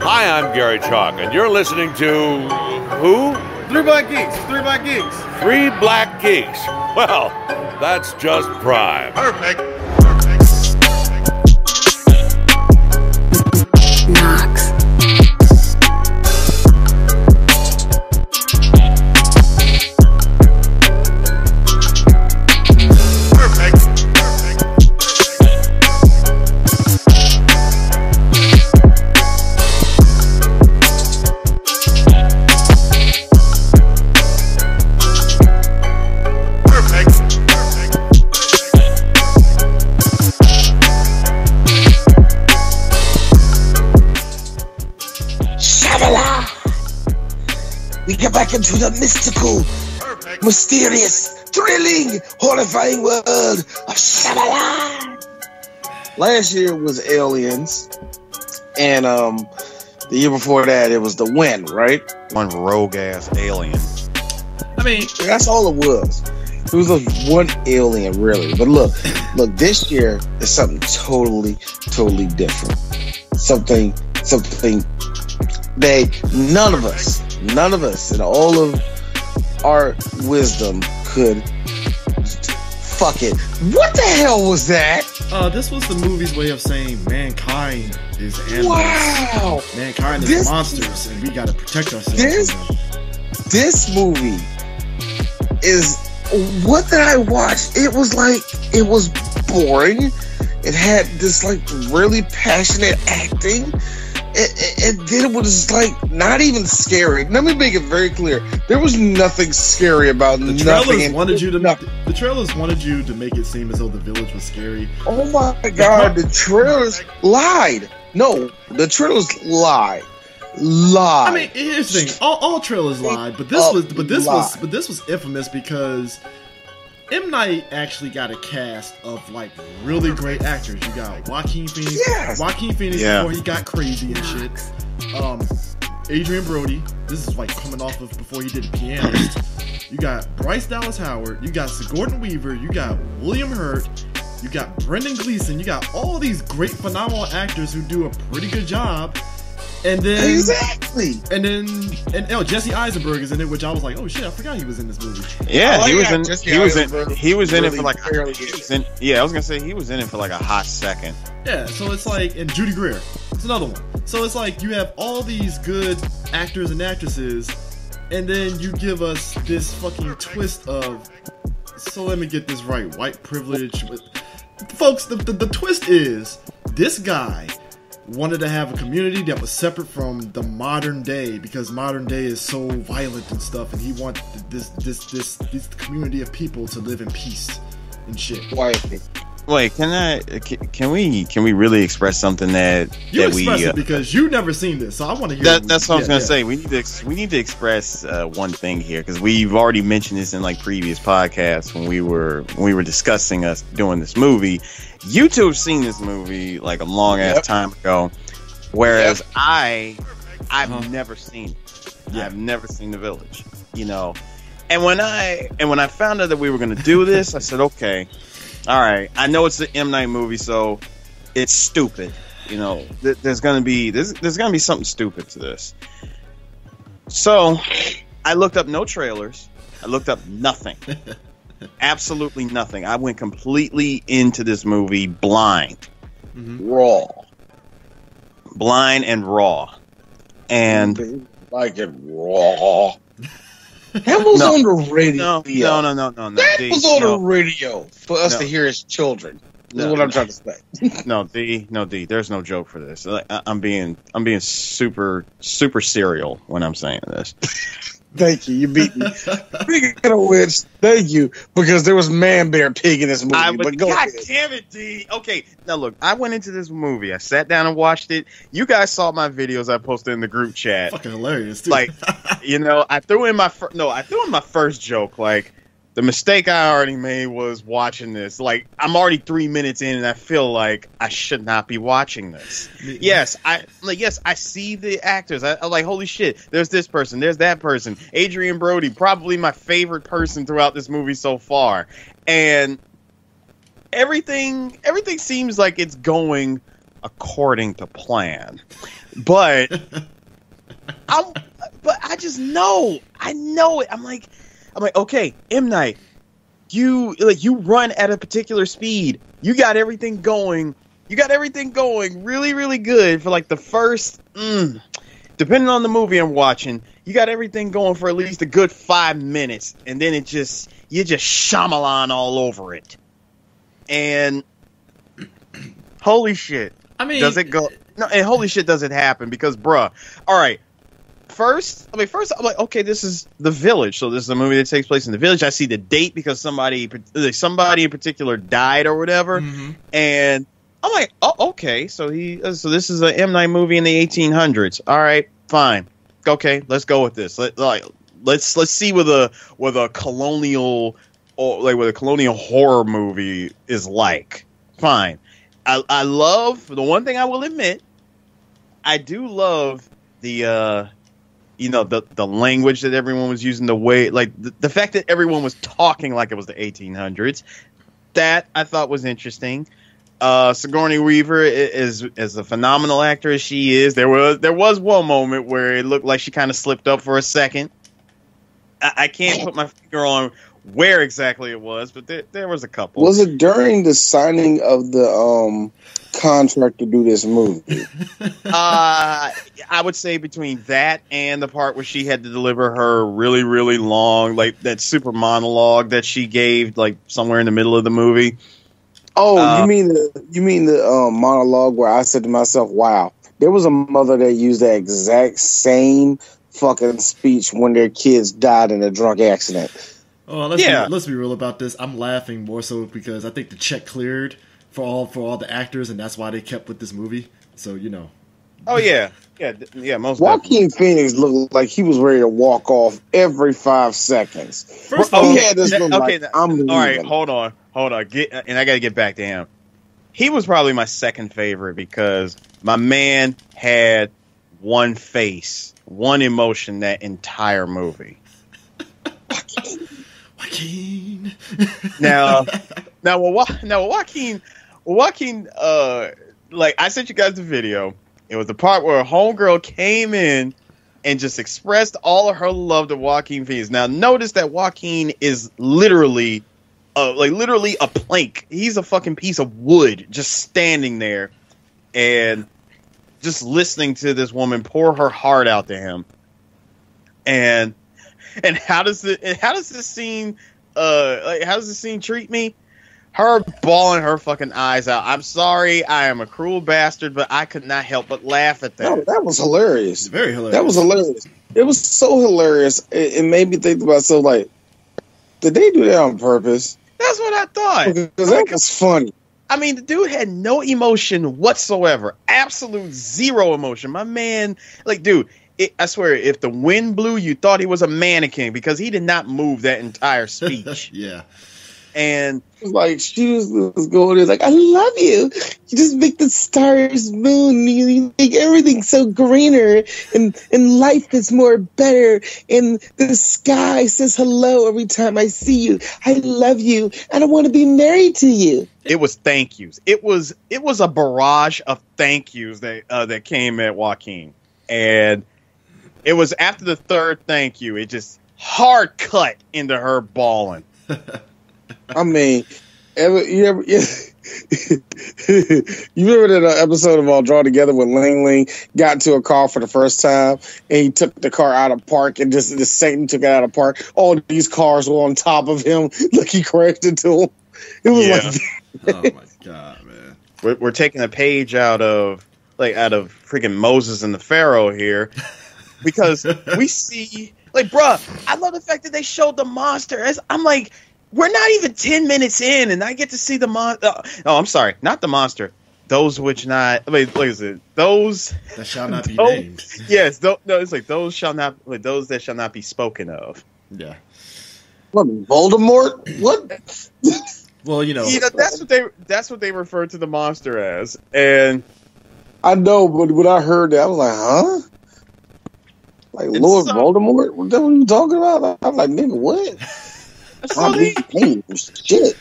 Hi, I'm Gary Chalk, and you're listening to... who? Three Black Geeks. Three Black Geeks. Three Black Geeks. Well, that's just prime. Perfect. Knox. We get back into the mystical, mysterious, thrilling, horrifying world of Shyamalan. Last year was Aliens, and the year before that it was The Wind, right? One rogue ass alien. I mean, that's all it was. It was just one alien, really. But look, this year is something totally different. Something that none of us in all of our wisdom could fuck it. What the hell was that? This was the movie's way of saying mankind is animals. Wow. Mankind is monsters, and we gotta protect ourselves. This movie is, what did I watch? It was boring. It had this really passionate acting. And then it was not even scary. Let me make it very clear. There was nothing scary about the trailers wanted you to. The trailers wanted you to make it seem as though the village was scary. Oh my god! The trailers lied. No, the trailers lied. I mean, here's the thing. All trailers lied, but this was infamous because M.Night actually got a cast of really great actors. You got Joaquin Phoenix. Yes. Joaquin Phoenix before he got crazy and shit. Adrian Brody. This is coming off of before he did The Pianist. You got Bryce Dallas Howard. You got Sigourney Weaver. You got Wiliiam Hurt. You got Brendan Gleeson. You got all these great, phenomenal actors who do a pretty good job. And then Jesse Eisenberg is in it, which I was like, oh shit, I forgot he was in this movie. Yeah, he was in it for I was gonna say he was in it for a hot second. Yeah, so it's and Judy Greer, it's another one. So it's you have all these good actors and actresses, and then you give us this fucking twist of, so let me get this right, white privilege. Folks, the twist is this guy wanted to have a community that was separate from the modern day, because modern day is so violent and stuff, and he wanted this community of people to live in peace and shit. Wait, can we really express something that express it because you've never seen this, so I want to hear. That's what I was gonna say. We need to express one thing here, because we've already mentioned this in previous podcasts when we were discussing us doing this movie. You two have seen this movie a long ass time ago, whereas I've never seen it. Yeah. I've never seen The Village, And when I found out that we were going to do this, I said, okay, all right. I know it's the M.Night movie, so it's stupid. There's going to be something stupid to this. So I looked up no trailers. I looked up nothing. Absolutely nothing. I went completely into this movie blind. Blind and raw. And like it raw. That was on the radio. No. That was on the radio for us to hear as children. That's what I'm trying to say. No, D. There's no joke for this. I'm being super serial when I'm saying this. Thank you. You beat me. Speaking of which, thank you, because there was Man Bear Pig in this movie. God damn it, D. Okay, now look, I went into this movie. I sat down and watched it. You guys saw my videos I posted in the group chat. Fucking hilarious, dude. I threw in my first joke. The mistake I already made was watching this. I'm already 3 minutes in, and I feel like I should not be watching this. Yes, I see the actors. I'm like, holy shit, there's this person, there's that person. Adrian Brody, probably my favorite person throughout this movie so far. And everything seems like it's going according to plan. But I just know. I know it. I'm like, okay, M.Night, you run at a particular speed. You got everything going. Really, really good for like the first, depending on the movie I'm watching, you got everything going for at least a good 5 minutes, and then you just Shyamalan all over it. And holy shit. I mean, does it go? No, and holy shit, does it happen? Because, bruh, all right. First, I'm like, okay, this is The Village, so this is a movie that takes place in the village. I see the date because somebody in particular died or whatever, and I'm like, oh, okay, so this is an M. Night movie in the 1800s. All right, fine, okay, let's go with this. Let's see what a colonial what a colonial horror movie is like. Fine, I love the one thing I will admit, I do love the the language that everyone was using, the way, like, the fact that everyone was talking like it was the 1800s. That I thought was interesting. Sigourney Weaver is a phenomenal actor as she is. There was one moment where it looked like she kind of slipped up for a second. I can't put my finger on where exactly it was, but there was a couple. Was it during the signing of the contract to do this movie? I would say between that and the part where she had to deliver her really, really long, like that super monologue that she gave, like somewhere in the middle of the movie. Oh, you mean the monologue where I said to myself, "Wow, there was a mother that used that exact same fucking speech when their kids died in a drunk accident." Oh, let's be real about this. I'm laughing more so because I think the check cleared for all the actors, and that's why they kept with this movie. So Oh yeah. Most Joaquin Phoenix looked like he was ready to walk off every 5 seconds. First of all, all right, hold on. And I got to get back to him. He was probably my second favorite because my man had one face, one emotion that entire movie. Joaquin. Now, Joaquin, like I sent you guys the video. It was the part where a homegirl came in and just expressed all of her love to Joaquin Phoenix. Now, notice that Joaquin is literally a plank. He's a fucking piece of wood just standing there and just listening to this woman pour her heart out to him. And how does this scene treat me? Her bawling her fucking eyes out. I'm sorry, I am a cruel bastard, but I could not help but laugh at that. No, that was hilarious. Very hilarious. That was hilarious. It was so hilarious. It made me think to myself, like, did they do that on purpose? That's what I thought. Because that was funny. I mean, the dude had no emotion whatsoever. Absolute zero emotion. My man, like, dude, I swear, if the wind blew, you thought he was a mannequin because he did not move that entire speech. Yeah. And like she was going in like, I love you. You just make the stars moon. You make everything so greener, and life is more better. And the sky says hello every time I see you. I love you, and I want to be married to you. It was thank yous. It was a barrage of thank yous that came at Joaquin, and it was after the third thank you, it just hard cut into her bawling. I mean, you remember that episode of All Drawn Together when Ling Ling got into a car for the first time and he took the car out of park, and just the second he took it out of park, all these cars were on top of him like he crashed into them. It was like, oh my god, man! We're taking a page out of freaking Moses and the Pharaoh here, because we see, like, bruh, I love the fact that they showed the monster. I'm like, we're not even 10 minutes in, and I get to see the monster. Oh, I'm sorry, not the monster. Those which not. I mean, what is it? Those that shall not be named. Yes, no, it's like those shall not. Like those that shall not be spoken of. Yeah. What, Voldemort? What? Well, that's what they refer to the monster as, and I know, but when I heard that, I was like, huh? Like Lord Voldemort? What are you talking about? I'm like, nigga, what? So shit.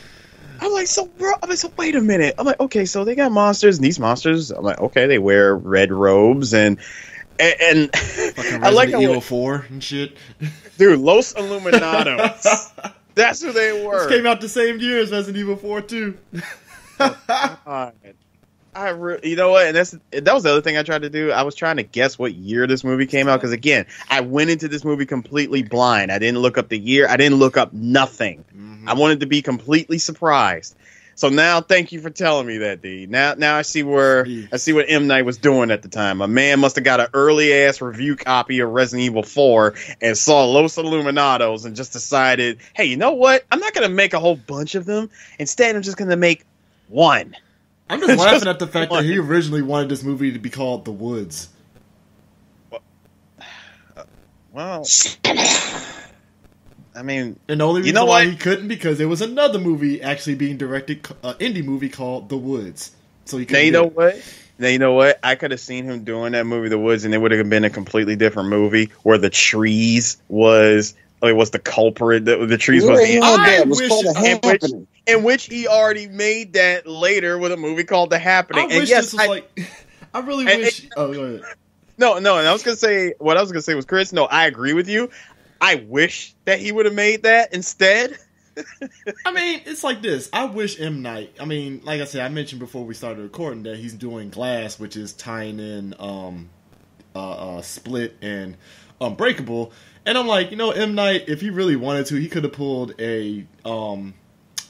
I'm like, so bro, I'm like, so wait a minute. I'm like, okay, so they got monsters, and these monsters, I'm like, okay, they wear red robes and I like Evil 4 and shit. Dude, Los Illuminados. That's who they were. This came out the same year as Resident Evil 4 too. God. You know what? And that was the other thing I tried to do. I was trying to guess what year this movie came out because again, I went into this movie completely blind. I didn't look up the year. I didn't look up nothing. Mm-hmm. I wanted to be completely surprised. So now, thank you for telling me that, D. Now I see what M.Night was doing at the time. A man must have got an early ass review copy of Resident Evil 4 and saw Los Illuminados and just decided, hey, you know what? I'm not going to make a whole bunch of them. Instead, I'm just going to make one. I'm just laughing at the fact that he originally wanted this movie to be called The Woods. Well, I mean, and the only reason why he couldn't because there was another movie actually being directed, indie movie called The Woods. So he couldn't. Now you know what? I could have seen him doing that movie, The Woods, and it would have been a completely different movie where the trees was the culprit. The trees in which he already made that later with a movie called The Happening. I really wish. Oh, go ahead. No. And I was gonna say was Chris. No, I agree with you. I wish that he would have made that instead. I mean, it's like this. I wish M. Night. I mean, like I said, I mentioned before we started recording that he's doing Glass, which is tying in Split and Unbreakable. And I'm like, M. Night, if he really wanted to, he could have pulled a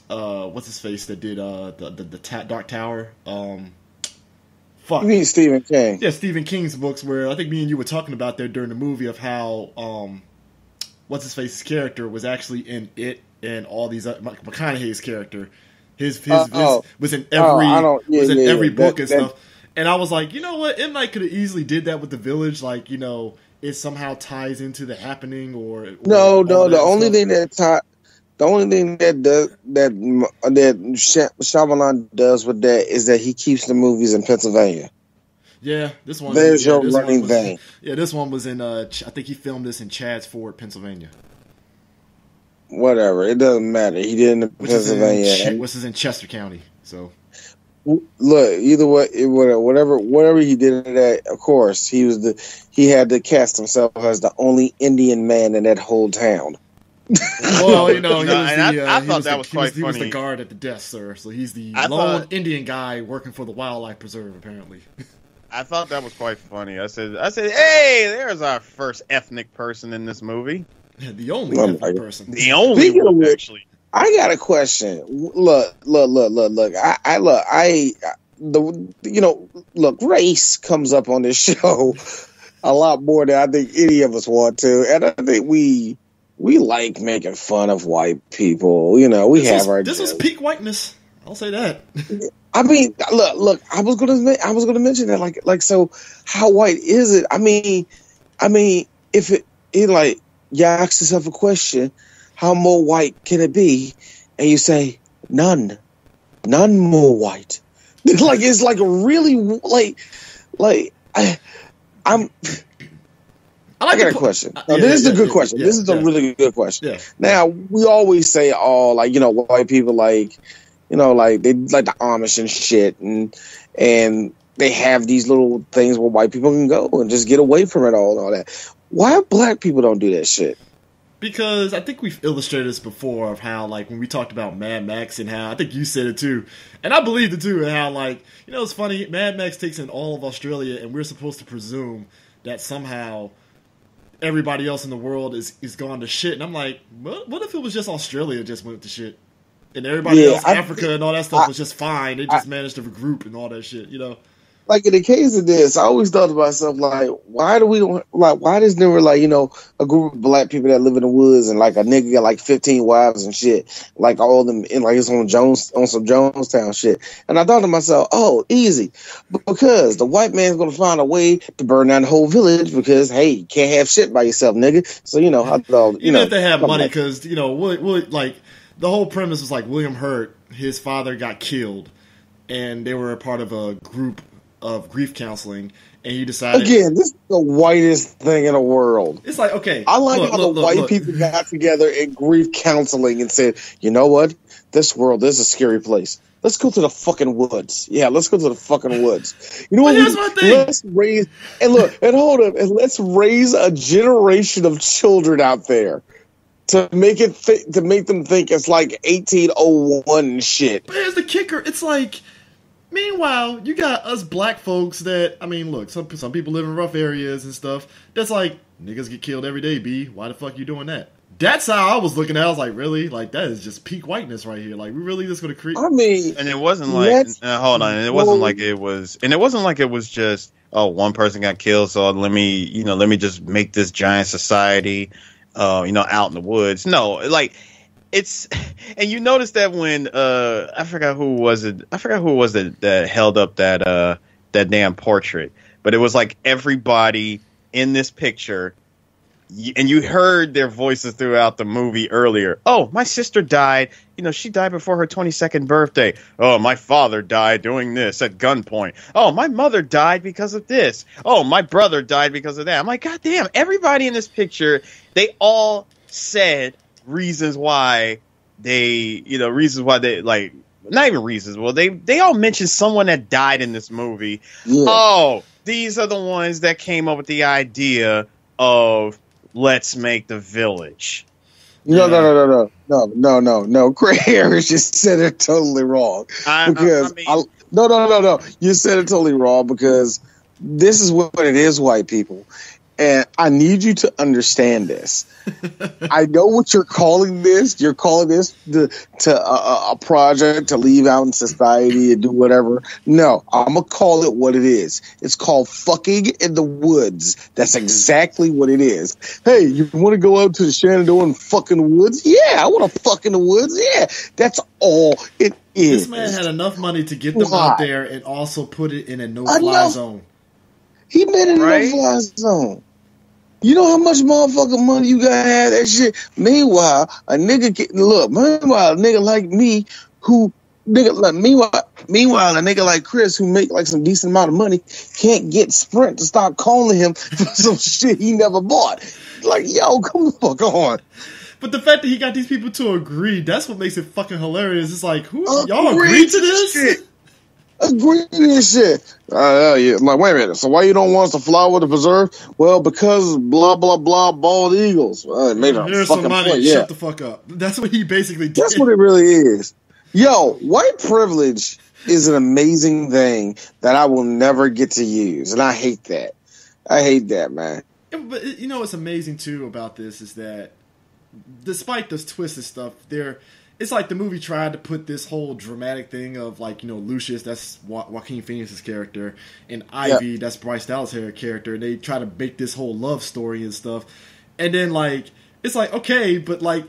what's his face that did the Dark Tower. Fuck. You mean Stephen King? Yeah, Stephen King's books. Where I think me and you were talking about that during the movie of how what's his face's character was actually in it, and all these McConaughey's character, his was in every book and stuff. And I was like, you know what, M. Night could have easily did that with The Village, like it somehow ties into The Happening or no. The only thing that Shyamalan does with that is that he keeps the movies in Pennsylvania. Yeah, this one. There's your running vein. Yeah, this one was in. I think he filmed this in Chadds Ford, Pennsylvania. Whatever, it doesn't matter. He did it in Pennsylvania. Which is in Chester County. So, look, either way, whatever he did that. Of course, he had to cast himself as the only Indian man in that whole town. Well, I thought that was quite funny. He was the guard at the desk, sir. So he's the lone Indian guy working for the wildlife preserve, apparently. I thought that was quite funny. I said, hey, there's our first ethnic person in this movie. The only ethnic person. The only one, actually. I got a question. Look. Race comes up on this show a lot more than I think any of us want to, and I think we like making fun of white people. This was peak whiteness. I'll say that. I mean, look. I was gonna mention that. So, how white is it? I mean, if it like you ask yourself a question, how more white can it be? And you say none more white. It's like really I got a question. This is a good question. This is a really good question. Yeah. Now, we always say, white people they like the Amish and shit, and they have these little things where white people can go and just get away from it all and all that. Why black people don't do that shit? Because I think we've illustrated this before of how, when we talked about Mad Max and how, I think you said it too, and I believed it too, and how, it's funny, Mad Max takes in all of Australia, and we're supposed to presume that somehow everybody else in the world is gone to shit. And I'm like, what if it was just Australia just went to shit? And everybody else, Africa and all that stuff was just fine. They just managed to regroup and all that shit, Like, in the case of this, I always thought to myself, why does never, a group of black people that live in the woods and, a nigga got, 15 wives and shit, all of them in, it's on some Jonestown shit. And I thought to myself, oh, easy. Because the white man's going to find a way to burn down the whole village because, hey, you can't have shit by yourself, nigga. So, I thought, Even if they have money, because, the whole premise was, Wiliiam Hurt, his father got killed, and they were a part of a group of grief counseling, and he decided again, this is the whitest thing in the world. It's like, okay, I like how the white people got together in grief counseling and said, you know what? This world is a scary place. Let's go to the fucking woods. Yeah, let's go to the fucking woods. You know what? Here's my thing. Let's raise and look and hold up and let's raise a generation of children out there to make it to make them think it's like 1801 and shit. But here's the kicker. It's like, meanwhile, you got us black folks that, I mean, look, some people live in rough areas and stuff. That's like, niggas get killed every day, B. Why the fuck you doing that? That's how I was looking at it. I was like, really? Like, that is just peak whiteness right here. Like, we really just going to create... I mean... And it wasn't like... hold on. And it wasn't like it was... And it wasn't like it was just, oh, one person got killed, so let me just make this giant society, out in the woods. No, like, it's... And you notice that when... I forgot who was it that held up that damn portrait. But it was like everybody in this picture... And you heard their voices throughout the movie earlier. Oh, my sister died. She died before her 22nd birthday. Oh, my father died doing this at gunpoint. Oh, my mother died because of this. Oh, my brother died because of that. I'm like, God damn, everybody in this picture, they all said reasons why they, like, not even reasons. Well, they all mentioned someone that died in this movie. Yeah. Oh, these are the ones that came up with the idea of let's make the village. No. Craig Harris just said it totally wrong. No. You said it totally wrong because this is what it is, white people. And I need you to understand this. I know what you're calling this. You're calling this to a project to leave out in society and do whatever. No, I'm going to call it what it is. It's called fucking in the woods. That's exactly what it is. Hey, you want to go out to the Shenandoah and fucking woods? Yeah, I want to fuck in the woods. Yeah, that's all it is. This man had enough money to get them out there and also put it in a no-fly zone. He made it a no-fly zone. You know how much motherfucking money you gotta have that shit? Meanwhile, a nigga like me meanwhile, a nigga like Chris who make like some decent amount of money can't get Sprint to stop calling him for some shit he never bought. Like, yo, come the fuck on. But the fact that he got these people to agree, that's what makes it fucking hilarious. It's like, y'all agree to this? Shit. Agree to this shit. Yeah. Like, wait a minute. So why you don't want us to fly with the preserve? Well, because blah blah blah bald eagles. It made a Here's fucking some money. point. Yeah. Shut the fuck up. That's what he basically did. That's what it really is. Yo, white privilege is an amazing thing that I will never get to use, and I hate that. I hate that, man. Yeah, but what's amazing too about this is that despite this twisted stuff, it's like the movie tried to put this whole dramatic thing of like, Lucius, that's Joaquin Phoenix's character, and Ivy, that's Bryce Dallas Howard's character, and they try to make this whole love story and stuff. And then like, it's like, okay, but like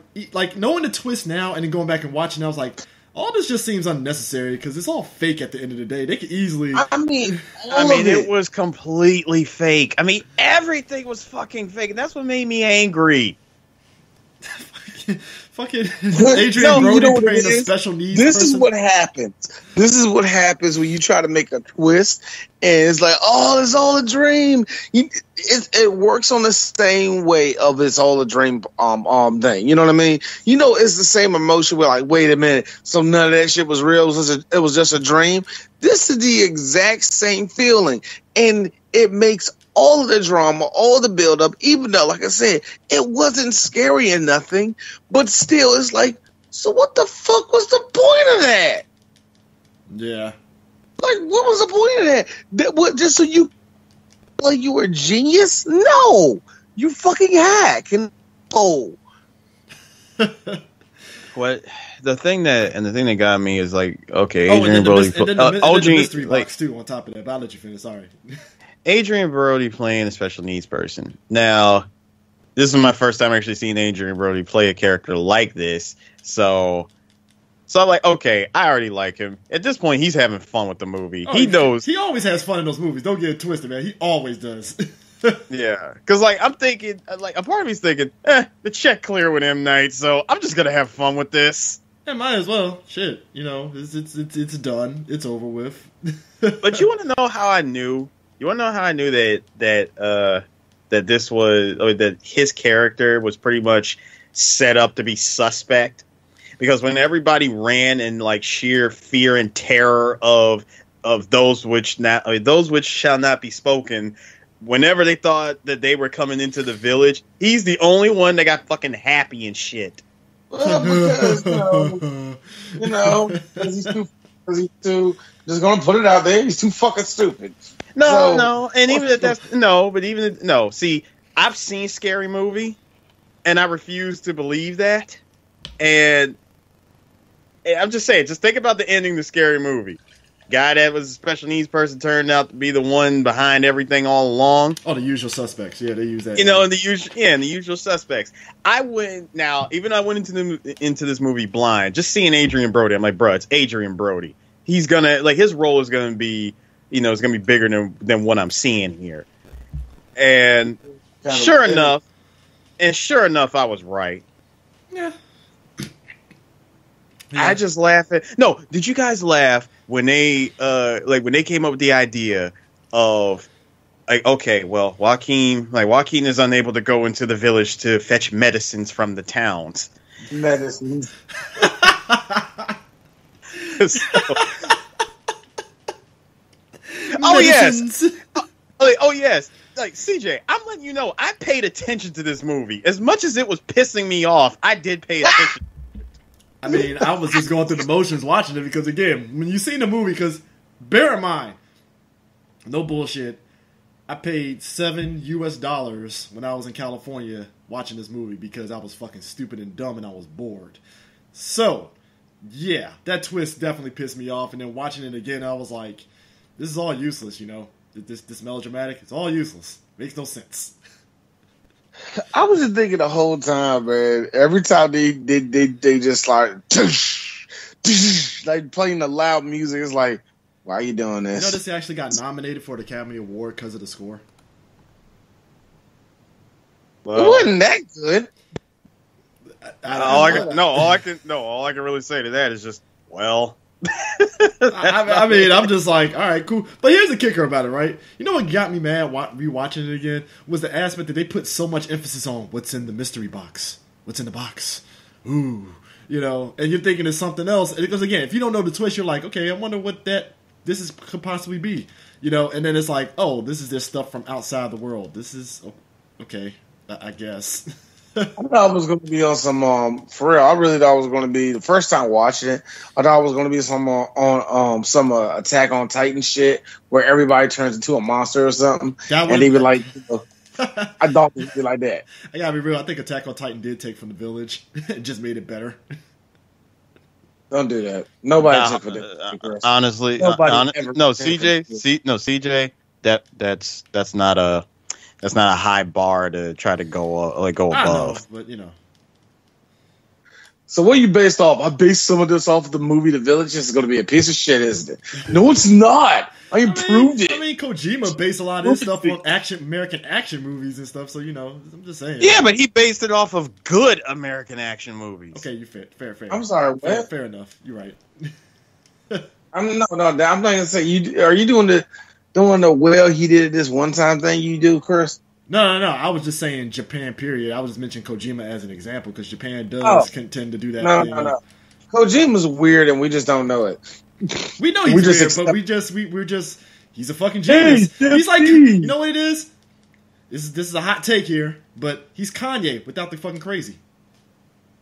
knowing the twist now and then going back and watching, I was like, all this just seems unnecessary because it's all fake at the end of the day. They could easily... it was completely fake. I mean, everything was fucking fake, and that's what made me angry. Fucking Adrian Brody playing a special needs This person. is what happens. This is what happens when you try to make a twist and it's like, oh, it's all a dream. It works on the same way of it's all a dream thing. You know what I mean? It's the same emotion. We're like, wait a minute. So none of that shit was real. It was just a dream. This is the exact same feeling. And it makes all of the drama, all the buildup, even though, like I said, it wasn't scary or nothing, but still, it's like, so what the fuck was the point of that? Yeah. Like, what was the point of that? What, just so you, like, you were a genius? No! You fucking hack. And, What the thing that got me is like, okay, Adrian Brody, the mystery box too on top of that. But I'll let you finish. Sorry. Adrian Brody playing a special needs person. Now, this is my first time actually seeing Adrian Brody play a character like this. So I'm like, okay, I already like him. At this point, he's having fun with the movie. He knows. He always has fun in those movies. Don't get it twisted, man. He always does. Yeah, because like I'm thinking, like a part of me's thinking, the check clear with M.Night, so I'm just gonna have fun with this. Yeah, might as well. Shit, it's done. It's over with. But you want to know how I knew? You want to know how I knew that this was, or that his character was pretty much set up to be suspect? Because when everybody ran in like sheer fear and terror of those which shall not be spoken, whenever they thought that they were coming into the village, he's the only one that got fucking happy and shit. Well, because he's too. Just gonna put it out there. He's too fucking stupid. No, and even if that's no. See, I've seen Scary Movie, and I refuse to believe that. And I'm just saying, just think about the ending of the Scary Movie. Guy that was a special needs person turned out to be the one behind everything all along. Oh, the usual suspects. Yeah, they use that. And the usual suspects. I went into this movie blind, just seeing Adrian Brody. I'm like, bro, it's Adrian Brody. He's gonna his role is gonna be, it's gonna be bigger than what I'm seeing here. And sure enough, I was right. Yeah. I just laugh at. No, did you guys laugh when they came up with the idea of okay, well, Joaquin is unable to go into the village to fetch medicines from the towns. Medicines. Oh yes. Oh yes. Like, CJ, I'm letting you know, I paid attention to this movie. As much as it was pissing me off, I did pay attention. I mean, I was just going through the motions watching it because, again, when you see the movie, because bear in mind, no bullshit, I paid $7 when I was in California watching this movie because I was fucking stupid and dumb and I was bored. So, yeah, that twist definitely pissed me off. And then watching it again, I was like, this is all useless, This melodramatic, it's all useless. Makes no sense. I was just thinking the whole time, man. Every time they just like like playing the loud music, it's like, why are you doing this? You know, this actually got nominated for the Academy Award because of the score. Well, it wasn't that good. All I can really say to that is just, well. I mean, I'm just like, all right, cool. But here's the kicker about it, right? You know what got me mad rewatching it again was the aspect that they put so much emphasis on what's in the mystery box. What's in the box? Ooh. And you're thinking it's something else. Because again, if you don't know the twist, you're like, okay, I wonder what this could possibly be. And then it's like, oh, this is this stuff from outside the world. This is, okay, I guess. I thought it was going to be on some, for real, I really thought it was going to be, the first time watching it, I thought it was going to be some on some Attack on Titan shit where everybody turns into a monster or something. And they be like, I thought it would be like that. I gotta be real, I think Attack on Titan did take from the village. It just made it better. Don't do that. Nobody took for that. Honestly, CJ, that's not a high bar to try to go above. I know, but So what are you based off? I based some of this off of the movie The Village. This is going to be a piece of shit, isn't it? No, it's not. I improved it. I mean, Kojima based a lot of his stuff on American action movies and stuff. So I'm just saying. Yeah, but he based it off of good American action movies. Okay, you fair. I'm sorry, man. Fair enough. You're right. I'm not gonna say you. Are you doing the well he did it this one time thing you do, Chris? No. I was just saying Japan, period. I was just mentioning Kojima as an example because Japan does tend to do that. No. Kojima's weird and we just don't know it. We know he's weird, but we're just he's a fucking genius. He's like, you know what it is? This is a hot take here, but he's Kanye without the fucking crazy.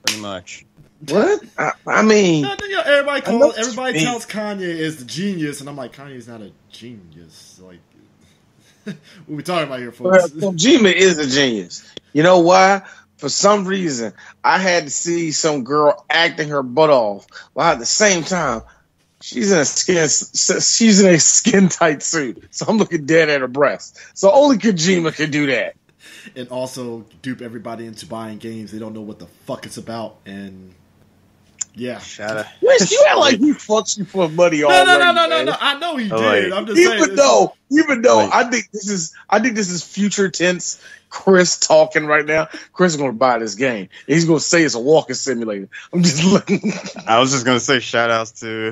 Pretty much. What? I mean, everybody tells Kanye as the genius, and I'm like, Kanye's not a genius. Like, what we talking about here, folks? Well, Kojima is a genius. You know why? For some reason, I had to see some girl acting her butt off, while at the same time, she's in a skin tight suit. So I'm looking dead at her breast. So only Kojima can do that. And also dupe everybody into buying games they don't know what the fuck it's about. And Yeah. Shout out. Rich, you act like he fucks you for money No, already. no. I know he did. Like, I'm just saying. Even though like, I think this is future tense Chris talking right now. Chris is gonna buy this game. He's gonna say it's a walking simulator. I'm just looking. I was just gonna say shout outs to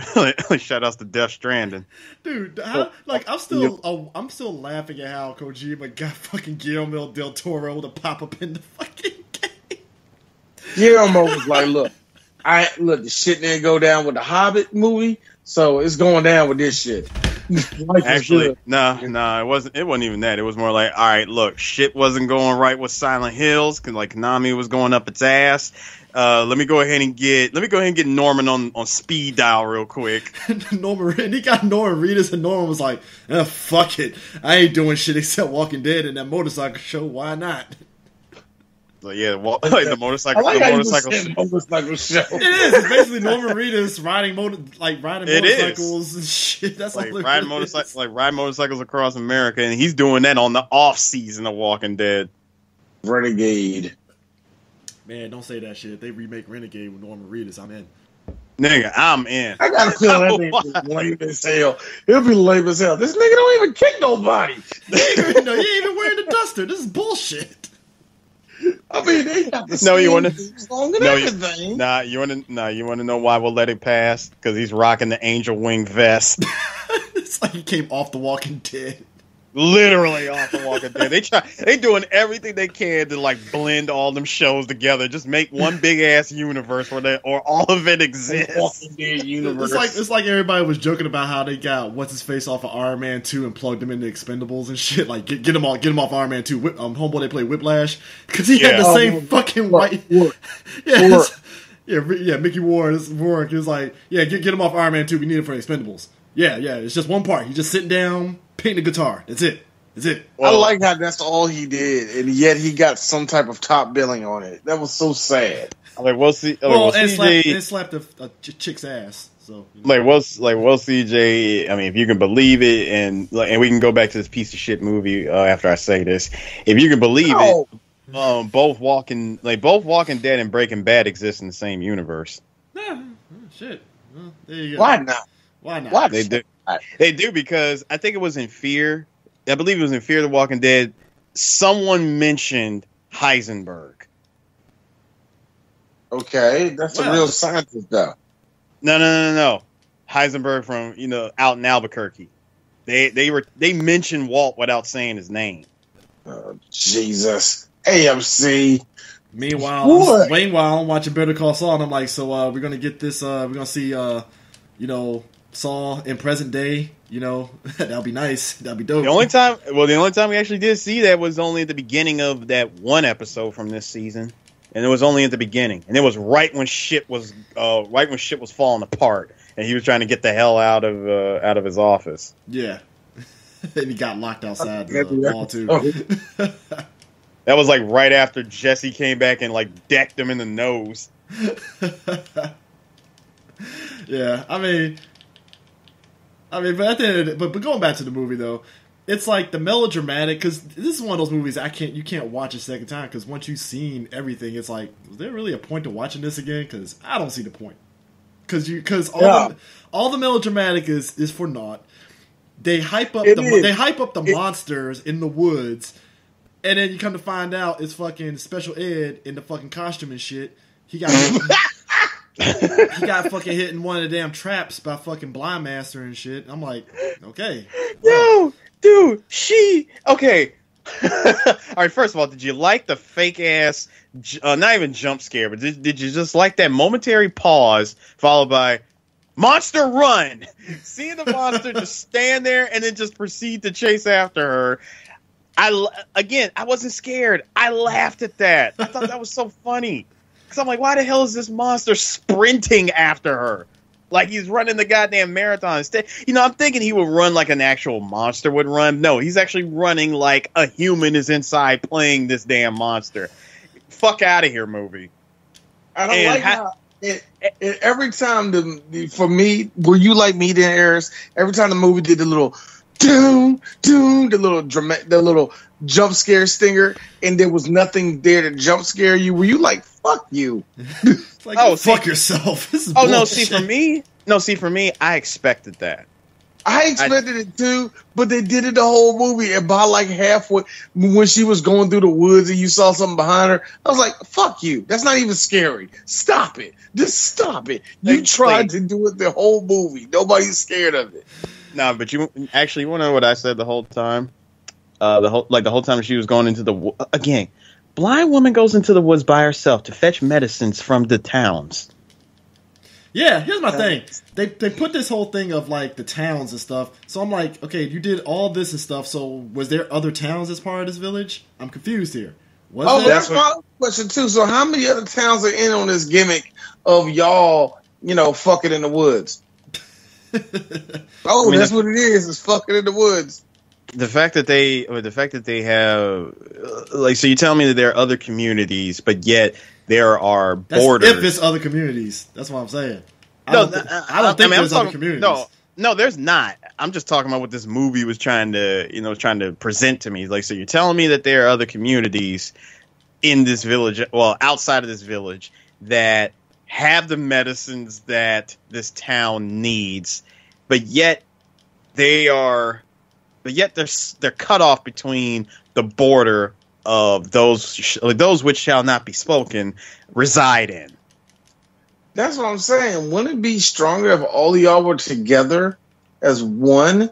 Death Stranding. Dude, I'm still laughing at how Kojima got fucking Guillermo del Toro to pop up in the fucking game. Guillermo was like, look, the shit didn't go down with the Hobbit movie, so it's going down with this shit. Actually, no, it wasn't even that. It was more like, all right, look, shit wasn't going right with Silent Hills, because like Konami was going up its ass. Let me go ahead and get Norman on speed dial real quick. And he got Norman Reedus, and Norman was like, fuck it, I ain't doing shit except Walking Dead and that motorcycle show. Why not? So yeah, the motorcycle. Motorcycle show. It is. It's basically Norman Reedus riding motorcycles and shit. That's like all it riding really motorcycles, like riding motorcycles across America, and he's doing that on the off season of Walking Dead. Renegade. Man, don't say that shit. If they remake Renegade with Norman Reedus, I'm in. Nigga, I'm in. I got a feeling that thing lame as hell. It'll be lame as hell. This nigga don't even kick nobody. You ain't even wearing the duster. This is bullshit. I mean, they got the everything. You want to know why we'll let it pass? Because he's rocking the angel wing vest. It's like he came off The Walking Dead. Literally off The Walking Dead. They doing everything they can to like blend all them shows together. Just make one big ass universe where all of it exists. Walking Dead universe. It's like everybody was joking about how they got what's his face off of Iron Man 2 and plugged him into Expendables and shit. Like get him off Iron Man 2. Homeboy they play Whiplash because he had the same fucking white. Mickey Ward is like, get him off Iron Man 2. We need it for Expendables. Yeah, it's just one part. He's just sitting down, painting the guitar. That's it. Well, I like how that's all he did, and yet he got some type of top billing on it. That was so sad. Like, we'll see. And slapped a chick's ass. So, CJ. I mean, if you can believe it, and we can go back to this piece of shit movie after I say this. If you can believe it, both Walking Dead and Breaking Bad exist in the same universe. Yeah, shit. Well, there you go. Why not? Why? They do. They do because I think it was in Fear. I believe it was in Fear the Walking Dead. Someone mentioned Heisenberg. Okay, that's a real scientist, though. No. Heisenberg from out in Albuquerque. They mentioned Walt without saying his name. Oh, Jesus. AMC. Meanwhile, I'm watching Better Call Saul, and I'm like, so we're gonna get this. We're gonna see, Saul in present day. That'll be nice. That'll be dope. The only time we actually did see that was only at the beginning of that one episode from this season, and it was only at the beginning, and it was right when shit was falling apart, and he was trying to get the hell out of his office. Yeah, and he got locked outside the wall too. That was like right after Jesse came back and like decked him in the nose. Yeah, I mean, but at the end of but going back to the movie though, it's like the melodramatic, because this is one of those movies you can't watch a second time, because once you've seen everything, it's like, is there really a point to watching this again? Because I don't see the point. Because all the melodramatic is for naught. They hype up the monsters in the woods, and then you come to find out it's fucking Special Ed in the fucking costume and shit. He got fucking hit in one of the damn traps by fucking Blind Master and shit. I'm like, okay. Yo, dude, okay. All right, first of all, did you like the fake ass, not even jump scare, but did you just like that momentary pause followed by monster run? Seeing the monster just stand there and then just proceed to chase after her. I wasn't scared. I laughed at that. I thought that was so funny. Because I'm like, why the hell is this monster sprinting after her? Like he's running the goddamn marathon instead. I'm thinking he would run like an actual monster would run. No, he's actually running like a human is inside playing this damn monster. Fuck out of here, movie. I don't like how every time for me, were you like me then, Eris? Every time the movie did the little doom, doom, the little jump scare stinger, and there was nothing there to jump scare you. Were you like, fuck you? Like, fuck yourself. This is no, bullshit. for me, I expected that. I expected it too, but they did it the whole movie. And by like halfway, when she was going through the woods and you saw something behind her, I was like, fuck you. That's not even scary. Stop it. Just stop it. You tried to do it the whole movie. Nobody's scared of it. No, but you want to know what I said the whole time? The whole time she was going into the again. Blind woman goes into the woods by herself to fetch medicines from the towns. Yeah, here's my thing. They put this whole thing of like the towns and stuff. So I'm like, okay, you did all this and stuff. So was there other towns as part of this village? I'm confused here. That's my question too. So how many other towns are in on this gimmick of y'all, fucking in the woods? That's what it is. It's fucking in the woods. The fact that they have, so you tell me that there are other communities, but yet there are borders. If it's other communities, that's what I'm saying. I don't think there's other communities. No, there's not. I'm just talking about what this movie was trying to present to me. Like, so you're telling me that there are other communities in this village, well, outside of this village, that have the medicines that this town needs, but yet they're cut off between the border of those which shall not be spoken reside in. That's what I'm saying. Wouldn't it be stronger if all of y'all were together as one?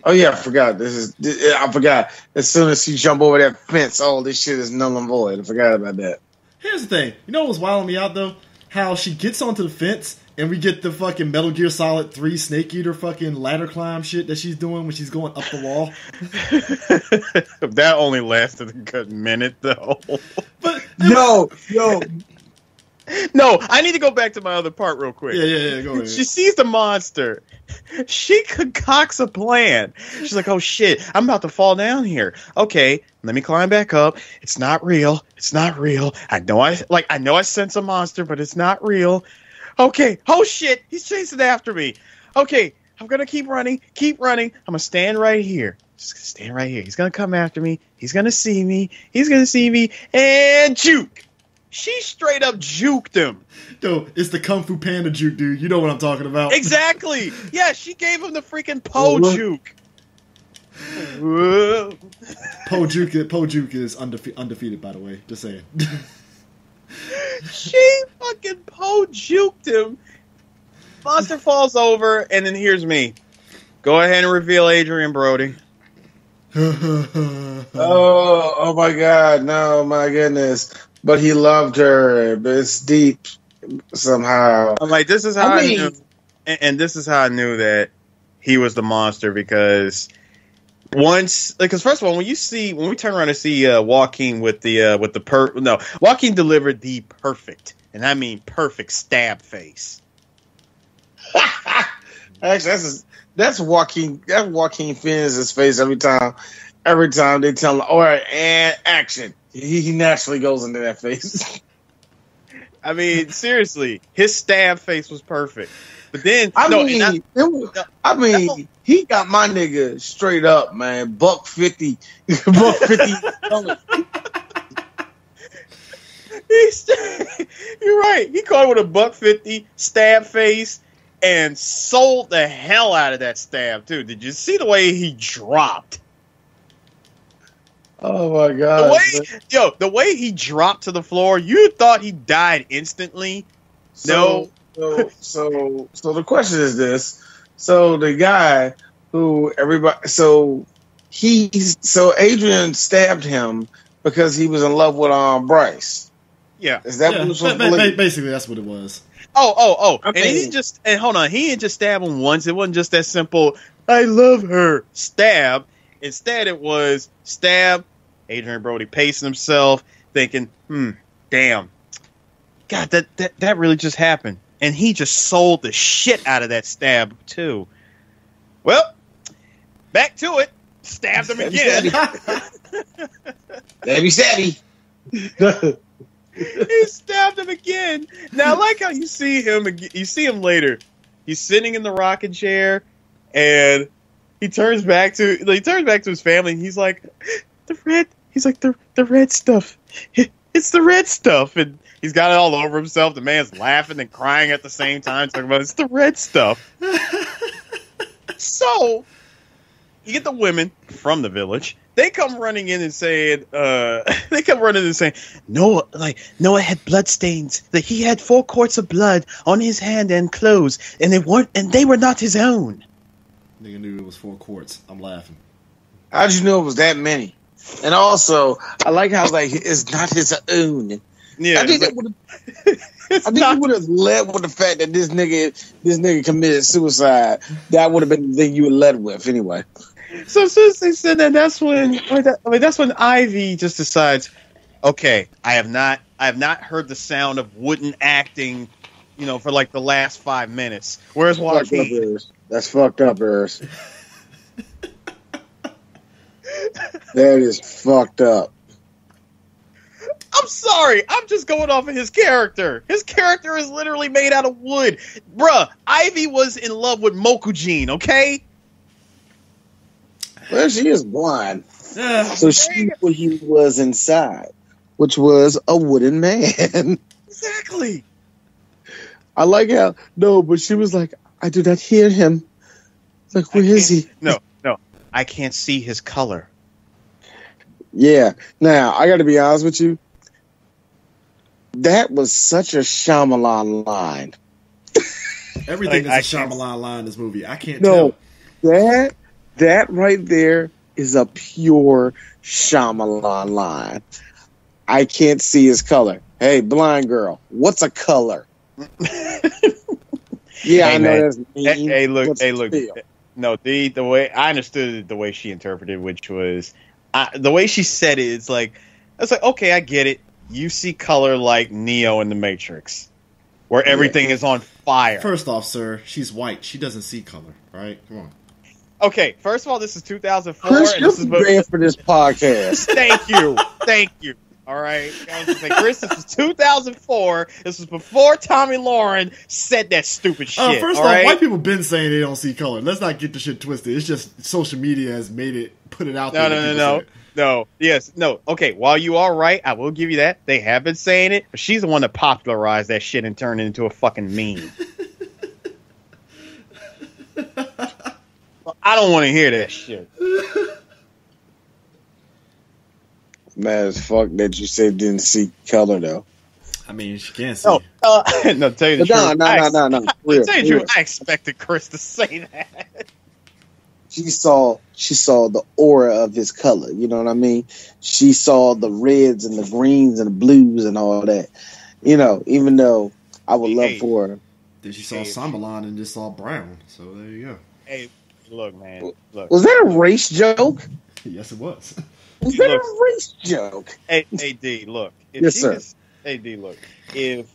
Oh yeah, I forgot. I forgot. As soon as you jump over that fence, this shit is null and void. I forgot about that. Here's the thing. You know what was wilding me out though? How she gets onto the fence and we get the fucking Metal Gear Solid 3 Snake Eater fucking ladder climb shit that she's doing when she's going up the wall. That only lasted a good minute though. But No, I need to go back to my other part real quick. Yeah, go ahead. She sees the monster. She concocts a plan. She's like, oh shit, I'm about to fall down here. Okay, let me climb back up. It's not real. I know I sense a monster, but it's not real. Okay, oh shit, he's chasing after me. Okay, I'm gonna keep running. I'm gonna stand right here. Just gonna stand right here. He's gonna come after me. He's gonna see me, and juke. She straight up juked him. Yo, it's the Kung Fu Panda juke, dude. You know what I'm talking about. Exactly. Yeah, she gave him the freaking Po juke. Po juke is undefeated, by the way. Just saying. She fucking Po juked him. Monster falls over, and then here's me. Go ahead and reveal Adrian Brody. Oh my God, no, my goodness. But he loved her, but it's deep somehow. I'm like, this is how I knew, and this is how I knew that he was the monster, because first of all, when we turn around and see Joaquin Joaquin delivered the perfect, and I mean perfect stab face. Actually, that's Joaquin. That Joaquin Phoenix's face every time they tell him, all right, and action. He naturally goes into that face. I mean, seriously, his stab face was perfect. But then, he got my nigga straight up, man. $150. You're right. He caught with a $150 stab face and sold the hell out of that stab too. Did you see the way he dropped? Oh my God! The way he dropped to the floor, you thought he died instantly. So the question is this: so the guy who Adrian stabbed him because he was in love with Bryce. Yeah, is that what it was? Basically, that's what it was. Oh! And he didn't just stab him once. It wasn't just that simple. I love her. Stab. Instead, it was stab. Adrian Brody pacing himself, thinking, damn. God, that really just happened. And he just sold the shit out of that stab, too. Well, back to it. Stabbed him again. That'd be savvy. He stabbed him again. Now, I like how you see him later. He's sitting in the rocking chair, and he turns back to his family, and he's like, the red stuff. It's the red stuff, and he's got it all over himself. The man's laughing and crying at the same time, talking about it's the red stuff. So you get the women from the village. They come running in and saying, Noah had blood stains. That he had 4 quarts of blood on his hand and clothes, and they were not his own. Nigga knew it was 4 quarts. I'm laughing. How'd you know it was that many? And also, I like how it's not his own. Yeah, I think he would have led with the fact that this nigga committed suicide. That would have been the thing you would led with anyway. So as soon as they said that, that's when Ivy just decides, okay, I have not heard the sound of wooden acting, for like the last 5 minutes. Where's Joaquin? That's fucked up, Eris. That is fucked up. I'm sorry. I'm just going off of his character. His character is literally made out of wood. Bruh, Ivy was in love with Mokujin, okay? Well, she is blind. So she knew what he was inside, which was a wooden man. Exactly. I like how, but she was like, I do not hear him. It's like, where is he? No. I can't see his color. Yeah. Now, I got to be honest with you. That was such a Shyamalan line. Everything is a Shyamalan line in this movie. I can't tell. That right there is a pure Shyamalan line. I can't see his color. Hey, blind girl, what's a color? Yeah, I know that's mean. Hey, look. No, the way I understood it, the way she interpreted, which was the way she said it. It's like okay, I get it. You see color like Neo in the Matrix, where everything is on fire. First off, sir, she's white. She doesn't see color. All right, come on. Okay, first of all, this is 2004. Chris, and this is for this podcast. Thank you. All right, Chris, this is 2004. This was before Tommy Lauren said that stupid shit. First off, white people been saying they don't see color. Let's not get the shit twisted. It's just social media has put it out there. No. Yes. No. Okay. While you are right, I will give you that. They have been saying it, but she's the one that popularized that shit and turned it into a fucking meme. Well, I don't want to hear that shit. Mad as fuck that you said didn't see color though. I mean, she can't see. No, tell you the truth. No. Tell you the truth. I expected Chris to say that. She saw the aura of his color. You know what I mean? She saw the reds and the greens and the blues and all that. Even though I would love for her. Then she saw Shyamalan and just saw brown. So there you go. Hey, look, man. Look. Was that a race joke? Yes, it was. Was that a race joke? Hey, D, look. Yes, sir. Hey, D, look. If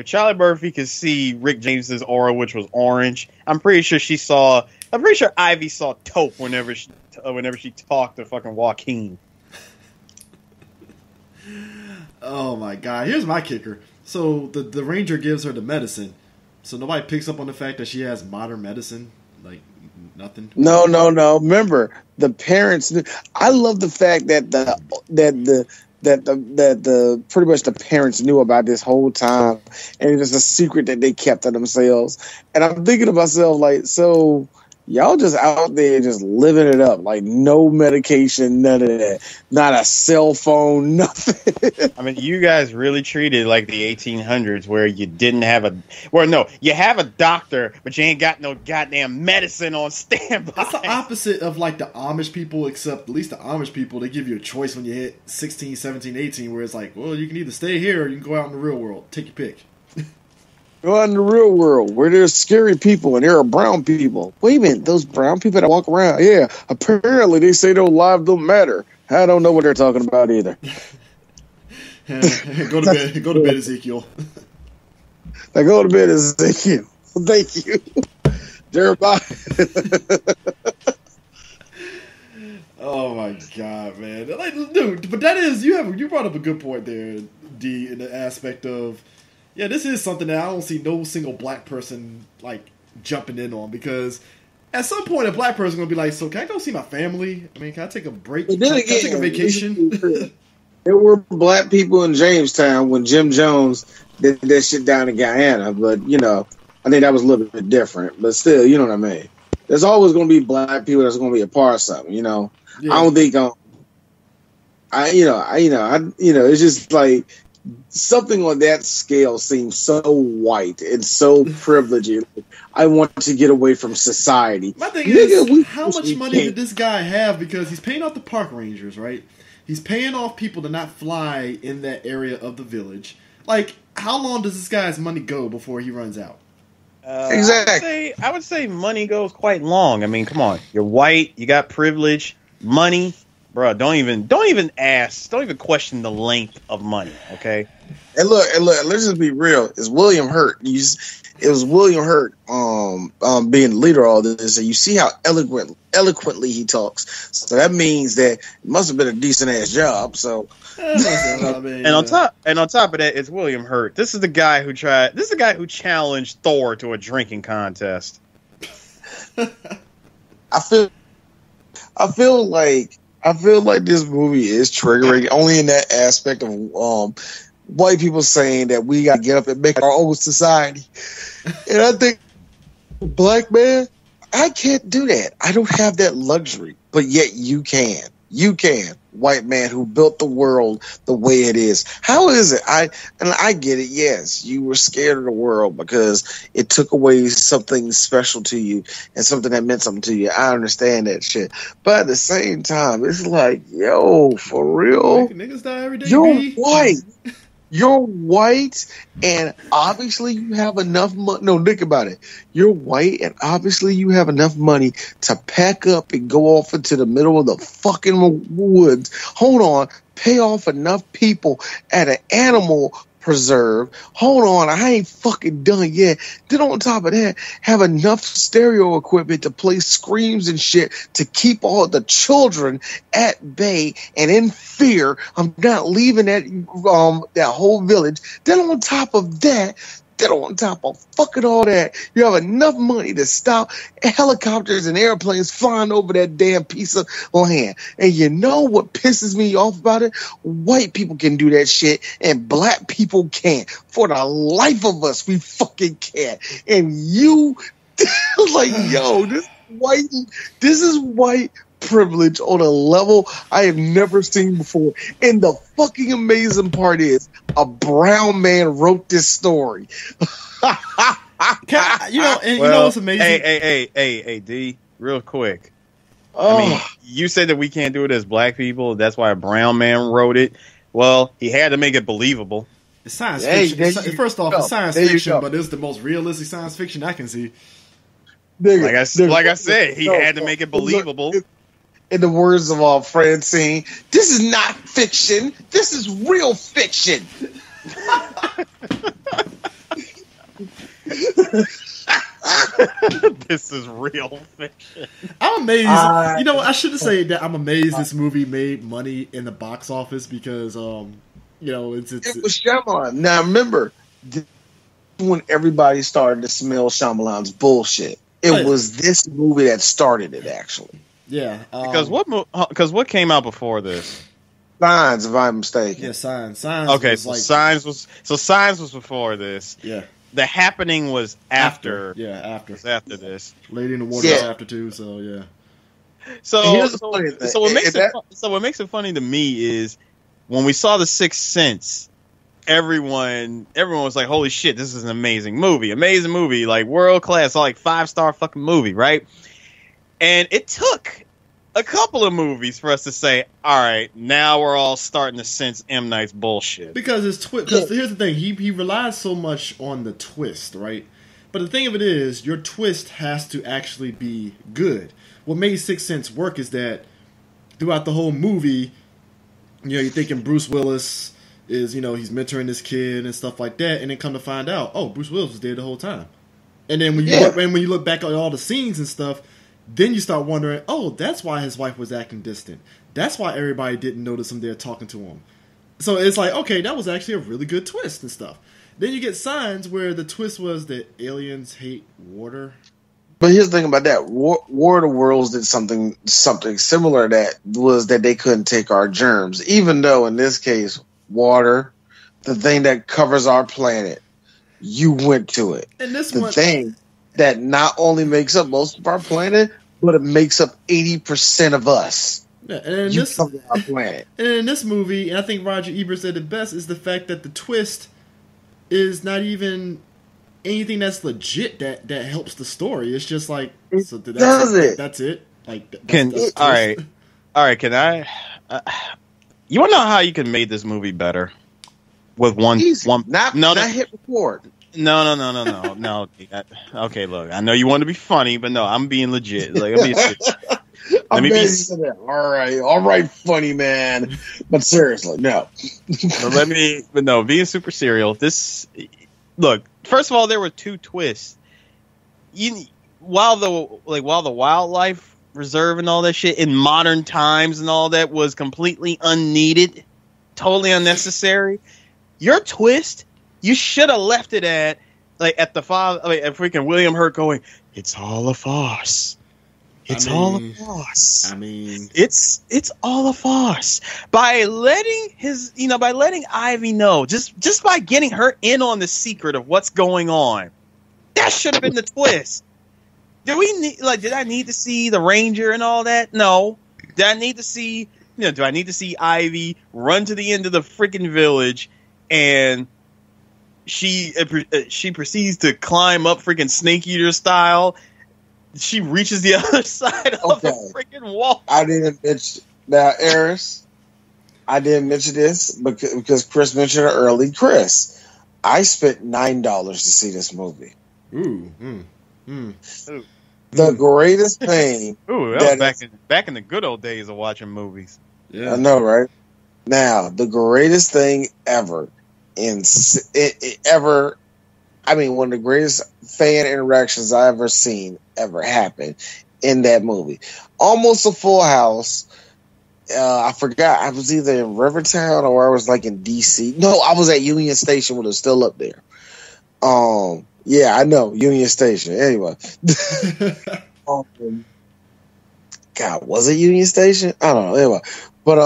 Charlie Murphy could see Rick James's aura, which was orange, I'm pretty sure Ivy saw taupe whenever she talked to fucking Joaquin. Oh my god! Here's my kicker. So the ranger gives her the medicine. So nobody picks up on the fact that she has modern medicine, like nothing. No. Remember, the parents. I love the fact that the pretty much the parents knew about this whole time, and it was a secret that they kept to themselves. And I'm thinking to myself, like, so y'all just out there just living it up, like no medication, none of that, not a cell phone, nothing. I mean, you guys really treated like the 1800s where you didn't have you have a doctor, but you ain't got no goddamn medicine on standby. That's the opposite of like the Amish people, except at least the Amish people, they give you a choice when you hit 16, 17, 18, where it's like, well, you can either stay here or you can go out in the real world. Take your pick. Go out in the real world where there's scary people and there are brown people. Wait a minute, those brown people that walk around, yeah, apparently they say their lives don't matter. I don't know what they're talking about either. Go to bed, Ezekiel. Now go to bed, Ezekiel. Thank you. Jeremiah. Oh my god, man. Like, dude, but that is, you brought up a good point there, D, in the aspect of, yeah, this is something that I don't see no single black person like jumping in on, because At some point, a black person gonna be like, "So can I go see my family? I mean, can I take a break? But then Can I again, take a vacation?" there were black people in Jamestown when Jim Jones did that shit down in Guyana. But I think that was a little bit different. But still, you know what I mean. There's always going to be black people that's going to be a part of something. Yeah. I don't think it's just like something on that scale seems so white and so privileged. I want to get away from society. My thing is, how much money did this guy have? Because he's paying off the park rangers, right? He's paying off people to not fly in that area of the village. Like, how long does this guy's money go before he runs out? Exactly. I would say money goes quite long. I mean, come on. You're white. You got privilege. Money. Bro, don't even ask. Don't even question the length of money, okay? And look, let's just be real. It's Wiliiam Hurt. It was Wiliiam Hurt being the leader of all this, and you see how eloquently he talks. So that means that it must have been a decent ass job. So and on top of that, it's Wiliiam Hurt. This is the guy who challenged Thor to a drinking contest. I feel like this movie is triggering only in that aspect of white people saying that we got to get up and make our own society. And I think, black man, I can't do that. I don't have that luxury. But yet you can. You can, white man who built the world the way it is. How is it? I get it. Yes, you were scared of the world because it took away something special to you and something that meant something to you. I understand that shit. But at the same time, it's like, yo, for real? Niggas die every day, You're B. white. You're white, and obviously you have enough money. No, think about it. You're white, and obviously you have enough money to pack up and go off into the middle of the fucking woods. Hold on. Pay off enough people at an animal preserve. Hold on, I ain't fucking done yet. Then on top of that, have enough stereo equipment to play screams and shit to keep all the children at bay and in fear. I'm not leaving that whole village. Then on top of fucking all that, you have enough money to stop helicopters and airplanes flying over that damn piece of land. And you know what pisses me off about it? White people can do that shit and black people can't. For the life of us, we fucking can't. And you, like, yo, this is white privilege on a level I have never seen before. And the fucking amazing part is a brown man wrote this story. You know what's amazing? Hey, D, real quick. I mean, you said that we can't do it as black people. That's why a brown man wrote it. Well, he had to make it believable. It's science fiction. First off, it's science fiction, but it's the most realistic science fiction I can see. Like I said, he had to make it believable. In the words of Francine, this is not fiction. This is real fiction. This is real fiction. I'm amazed. I shouldn't say that I'm amazed this movie made money in the box office because, it was Shyamalan. Now remember, when everybody started to smell Shyamalan's bullshit, it was this movie that started it, actually. Yeah, because what came out before this? Signs, if I'm mistaken. Yeah, Signs. Okay, Signs was before this. Yeah, The Happening was after. After. Was after this. Lady in the Water was after too. So yeah. So what makes it funny to me is when we saw The Sixth Sense, everyone was like, "Holy shit, this is an amazing movie, like world class, like 5-star fucking movie, right?" And it took a couple of movies for us to say, all right, now we're all starting to sense M.Night's bullshit. Because here's the thing, he relies so much on the twist, right? But the thing of it is, your twist has to actually be good. What made Sixth Sense work is that throughout the whole movie, you're thinking Bruce Willis is, he's mentoring this kid and stuff like that, and then come to find out, Bruce Willis was dead the whole time. And then when you look back at all the scenes and stuff, then you start wondering, that's why his wife was acting distant. That's why everybody didn't notice him there talking to him. So it's like, okay, that was actually a really good twist and stuff. Then you get Signs where the twist was that aliens hate water. But here's the thing about that: War of the Worlds did something similar. That was that they couldn't take our germs, even though in this case, water, the thing that covers our planet, you went to it. And this the thing that not only makes up most of our planet, but it makes up 80% of us. Yeah, and you cover our planet. And in this movie, and I think Roger Ebert said it best, is the fact that the twist is not even anything that's legit that helps the story. It's just like that's it. Like all right. Can I? You want to know how you can make this movie better with one? Not hit record. No. Okay, look, I know you want to be funny, but no, I'm being legit. Like, I'm being serious. All right, funny man. But seriously, no. Being super serial. Look, first of all, there were two twists. While the wildlife reserve and all that shit in modern times and all that was completely unneeded, totally unnecessary. Your twist, you should have left it at the father, at freaking Wiliiam Hurt going, "It's all a farce. It's all a farce." I mean, it's all a farce. By letting Ivy know, just by getting her in on the secret of what's going on, that should have been the twist. Did I need to see the Ranger and all that? No. Do I need to see Ivy run to the end of the freaking village and she proceeds to climb up freaking Snake Eater style? She reaches the other side of the freaking wall. I didn't mention now, Eris. I didn't mention this because Chris mentioned it early. Chris, I spent $9 to see this movie. The greatest thing. That was back in the good old days of watching movies. Yeah, I know, right? Now, the greatest thing ever one of the greatest fan interactions I ever seen ever happened in that movie. Almost a full house. I forgot. I was either in Rivertown or I was like in DC. No, I was at Union Station when it was still up there. Yeah, I know, Union Station. Anyway. God, was it Union Station? I don't know. Anyway. But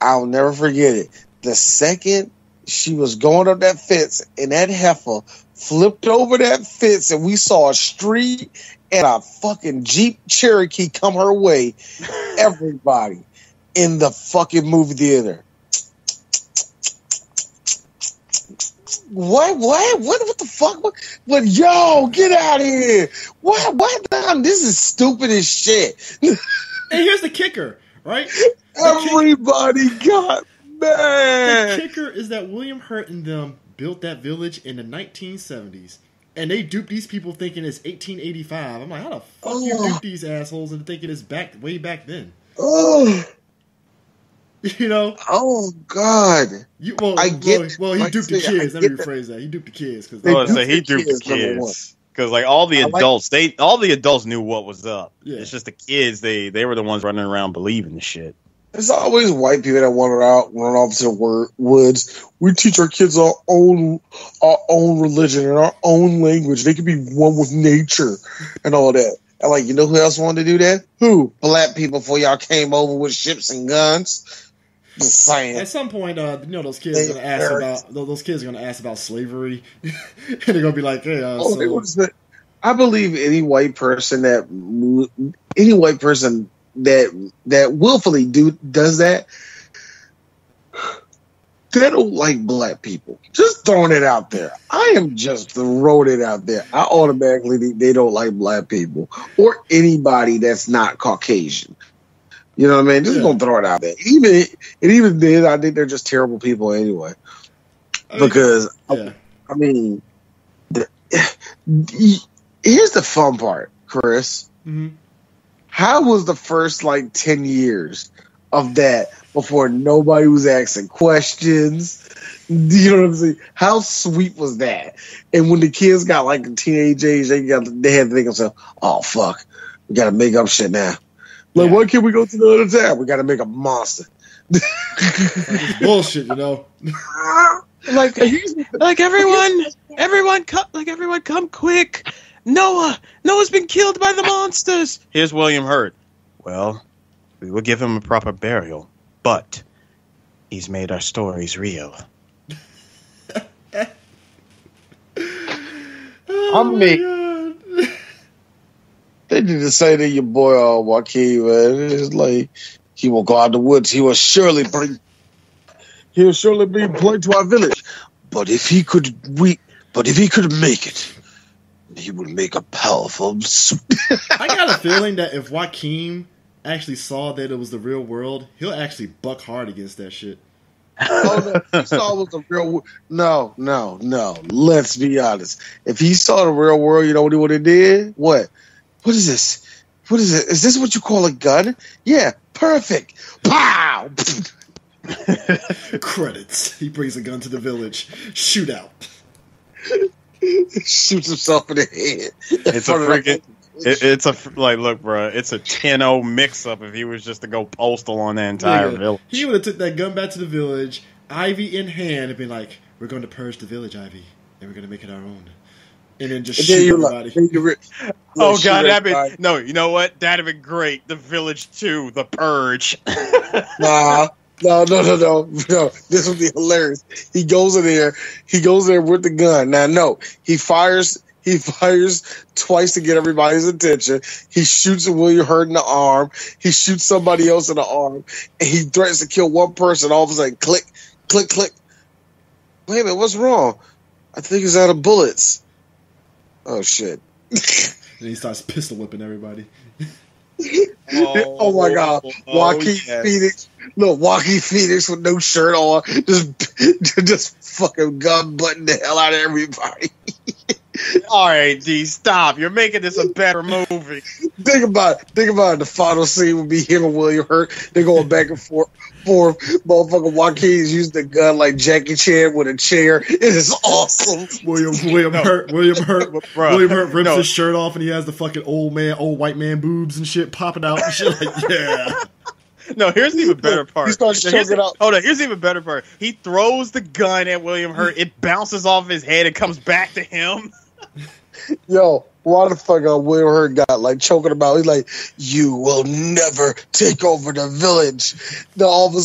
I'll never forget it. The second she was going up that fence and that heifer flipped over that fence and we saw a street and a fucking Jeep Cherokee come her way, everybody in the fucking movie theater. What the fuck? What? Yo, get out of here! What? This is stupid as shit. And here's the kicker, right? Everybody got mad. The kicker is that Wiliiam Hurt and them built that village in the 1970s, and they duped these people thinking it's 1885. I'm like, how the fuck you dupe these assholes and thinking it's way back then? Oh. You know? Oh God! He duped the kids. Let me rephrase that. He duped the kids he duped the kids because all the adults knew what was up. Yeah. It's just the kids. They were the ones running around believing the shit. There's always white people that run off to the woods. We teach our kids our own religion and our own language. They can be one with nature and all that. And you know who else wanted to do that? Who? Black people before y'all came over with ships and guns. Just saying. At some point, those kids are gonna ask about slavery, and they're gonna be like, "Hey, I believe any white person that willfully does that, they don't like black people. Just throwing it out there. I am just throwing it out there. I automatically think they don't like black people or anybody that's not Caucasian. You know what I mean? Just gonna throw it out there. Even then, I think they're just terrible people anyway. Because here's the fun part, Chris. Mm-hmm. How was the first 10 years of that before nobody was asking questions? You know what I'm saying? How sweet was that? And when the kids got a teenage age, they had to think themselves, "Oh fuck, we got to make up shit now." Why can't we go to the other town? We got to make a monster. It's bullshit, you know. Everyone come quick! Noah's been killed by the monsters. Here's Wiliiam Hurt. Well, we will give him a proper burial, but he's made our stories real. They need to say to your boy Joaquin, man, it's like he will go out the woods. He'll surely bring plague to our village. But if he could make it, he would make a powerful. I got a feeling that if Joaquin actually saw that it was the real world, he'll actually buck hard against that shit. Oh, no, he saw it was the real. No. Let's be honest. If he saw the real world, you know what he would have did? What? What is this? What is it? Is this what you call a gun? Yeah, perfect. Pow! Credits. He brings a gun to the village. Shootout. Shoots himself in the head. It's a freaking. Look, bro. It's a 10-0 mix-up if he was just to go postal on the entire village. He would have took that gun back to the village, Ivy in hand, and been like, "We're going to purge the village, Ivy, and we're going to make it our own." And then just shoot everybody. Oh God, no. You know what? That'd have been great. The Village 2, The Purge. No. This would be hilarious. He goes in there with the gun. Now, no, he fires twice to get everybody's attention. He shoots Wiliiam Hurt in the arm. He shoots somebody else in the arm, and he threatens to kill one person. All of a sudden, click, click, click. Wait a minute, what's wrong? I think he's out of bullets. Oh shit! And he starts pistol whipping everybody. Oh my God, Joaquin Phoenix! Look, Joaquin Phoenix with no shirt on, just fucking gun butting the hell out of everybody. All right, D, stop! You're making this a better movie. Think about it. The final scene would be him and Wiliiam Hurt. They're going back and forth. Motherfucking Joaquin's using the gun like Jackie Chan with a chair. It is awesome. Wiliiam Hurt rips his shirt off and he has the fucking old white man boobs and shit popping out and shit like, yeah. No, here's the even better part. He starts choking out. Hold on, here's the even better part. He throws the gun at Wiliiam Hurt. It bounces off his head and comes back to him. Yo, why the fuck Wiliiam Hurt got like choking about? He's like, "You will never take over the village." Then all of a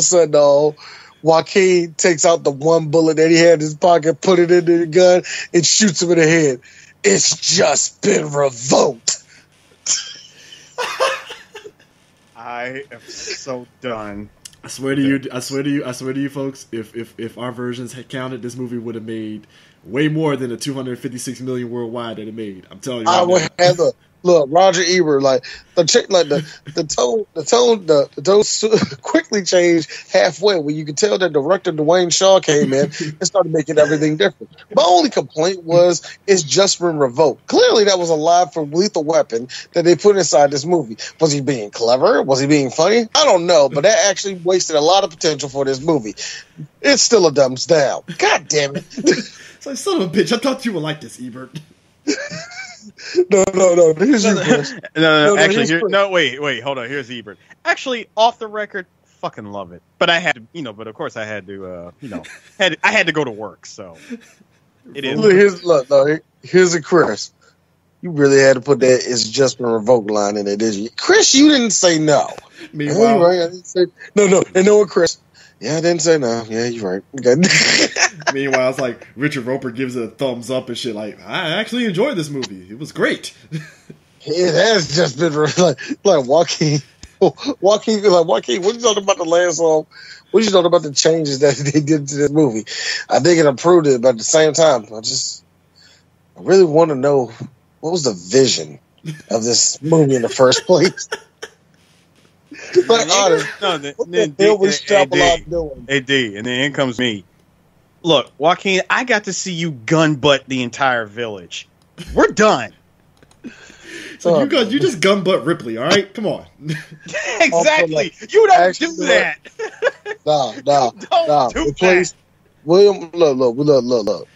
sudden, Joaquin takes out the one bullet that he had in his pocket, put it into the gun, and shoots him in the head. It's just been revoked. I am so done. I swear to you, folks. If our versions had counted, this movie would have made way more than the 256 million worldwide that it made. I'm telling you. I would have look, Roger Ebert, like the tone quickly changed halfway when you could tell that director Dwayne Shaw came in and started making everything different. My only complaint was it's just been revoked. Clearly, that was a lie from Lethal Weapon that they put inside this movie. Was he being clever? Was he being funny? I don't know, but that actually wasted a lot of potential for this movie. It's still a thumbs down. God damn it. It's like, son of a bitch, I thought you would like this, Ebert. No. Here's your first. Wait, hold on. Here's Ebert. Actually, off the record, fucking love it. But I had to, but of course I had to, I had to go to work, so it is. Here's a Chris. You really had to put that "it's just been revoked" line in it, did you? Chris, you didn't say no. Meanwhile, right? I didn't say no. And no, Chris. Yeah, I didn't say no. Yeah, you're right. Okay. Meanwhile, it's like Richard Roper gives it a thumbs up and shit. Like, I actually enjoyed this movie. It was great. It has just been like Joaquin. What are you talking about the last song? What are you talking about the changes that they did to this movie? I think it improved it, but at the same time, I really want to know what was the vision of this movie in the first place. But honest, AD, and then in comes me. Look, Joaquin, I got to see you gun butt the entire village. We're done. So you just gun butt Ripley, all right? Come on. Exactly. You don't do that. No. Please, William, look.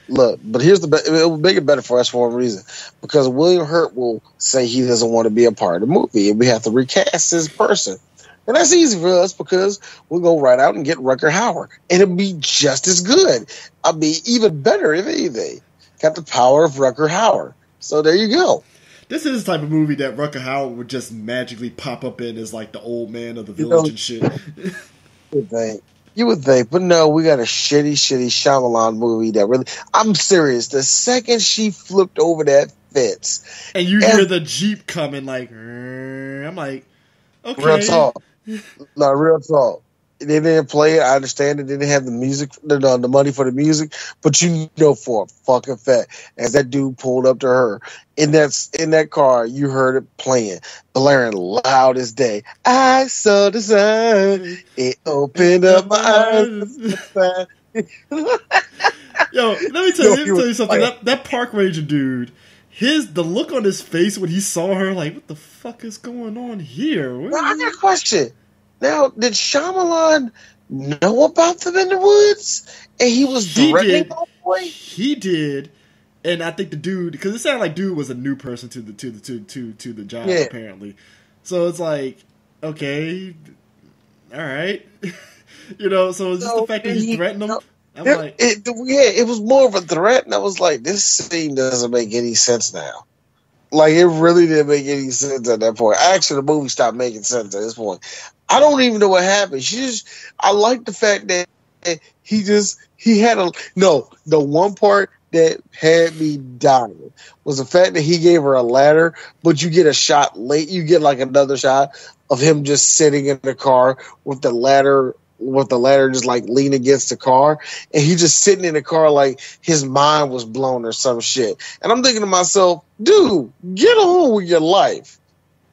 But here's it will make it better for us for a reason, because Wiliiam Hurt will say he doesn't want to be a part of the movie, and we have to recast his person. And that's easy for us because we'll go right out and get Rutger Hauer. And it'll be just as good. I'll be even better if anything. Got the power of Rutger Hauer. So there you go. This is the type of movie that Rutger Hauer would just magically pop up in as like the old man of the village and shit. You would think, but no, we got a shitty Shyamalan movie that really. I'm serious. The second she flipped over that fence, and you hear the Jeep coming, like, I'm like, okay. Real talk. No, real talk. They didn't play it. I understand it. They didn't have the music, the money for the music, but you know for a fucking fact, as that dude pulled up to her in that car, you heard it playing, blaring loud as day. I saw the sun. It opened up my eyes. Yo, let me tell you something. That park ranger dude, the look on his face when he saw her, like, what the fuck is going on here? Now, I got a question. Now, did Shyamalan know about them in the woods? And he was directing that boy? He did. And I think the dude, because it sounded like dude was a new person to the job, apparently. So it's like, okay, all right. So it's just the fact that he's threatening them. It was more of a threat, and I was like, this scene doesn't make any sense now. Like, it really didn't make any sense at that point. Actually, the movie stopped making sense at this point. I don't even know what happened. I like the fact that the one part that had me dying was the fact that he gave her a ladder, but you get a shot late. You get like another shot of him just sitting in the car with the ladder just like leaning against the car, and he just sitting in the car like his mind was blown or some shit. And I'm thinking to myself, dude, get on with your life.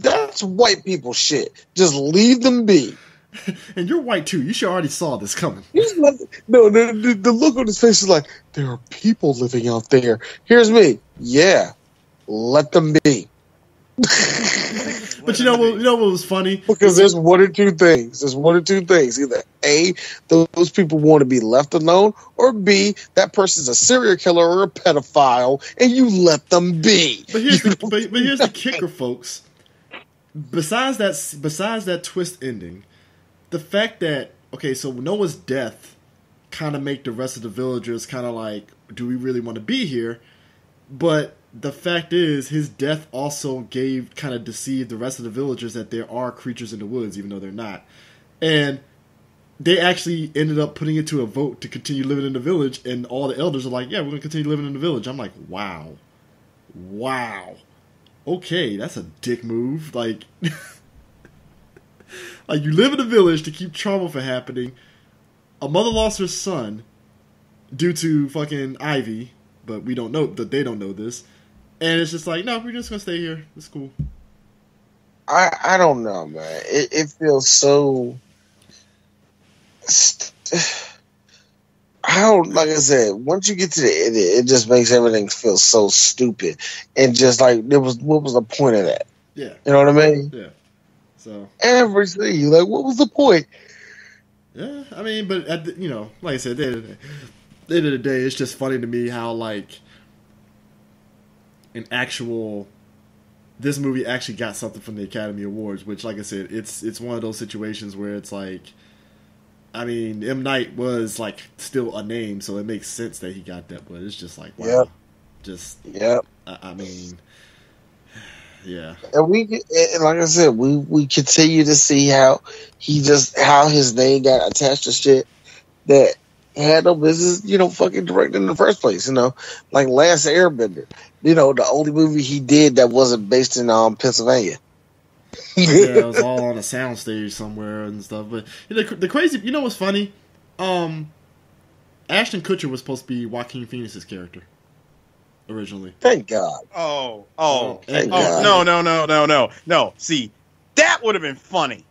That's white people shit. Just leave them be. And you're white too. You sure already saw this coming. No, the look on his face is like, there are people living out there. Here's me. Yeah, let them be. But you know what was funny? Because there's one or two things. Either A, those people want to be left alone, or B, that person's a serial killer or a pedophile, and you let them be. But here's the kicker, folks. Besides that twist ending, the fact that, okay, so Noah's death kind of make the rest of the villagers kind of like, do we really want to be here? But the fact is, his death also kind of deceived the rest of the villagers that there are creatures in the woods, even though they're not. And they actually ended up putting it to a vote to continue living in the village, and all the elders are like, yeah, we're going to continue living in the village. I'm like, wow. Okay, that's a dick move. Like, like you live in a village to keep trauma from happening. A mother lost her son due to fucking Ivy, but we don't know that they don't know this. And it's just like, no, we're just gonna stay here. It's cool. I don't know, man. It feels so. Like I said, once you get to the end, it just makes everything feel so stupid. And just like, what was the point of that? Yeah. You know what I mean? Yeah. So. Everything. Like, what was the point? Yeah, I mean, but, like I said, at the end of the day, it's just funny to me how, like, this movie actually got something from the Academy Awards, which, like I said, it's one of those situations where it's like, I mean, M.Night was, like, still a name, so it makes sense that he got that, but it's just like, wow. Yep. Just, yep. I mean, yeah. And like I said, we continue to see how his name got attached to shit that had no business, fucking directing in the first place, like Last Airbender, the only movie he did that wasn't based in Pennsylvania. Yeah, it was all on a soundstage somewhere and stuff. But the crazy, what's funny? Ashton Kutcher was supposed to be Joaquin Phoenix's character originally. Thank God. Thank God. No. See, that would have been funny.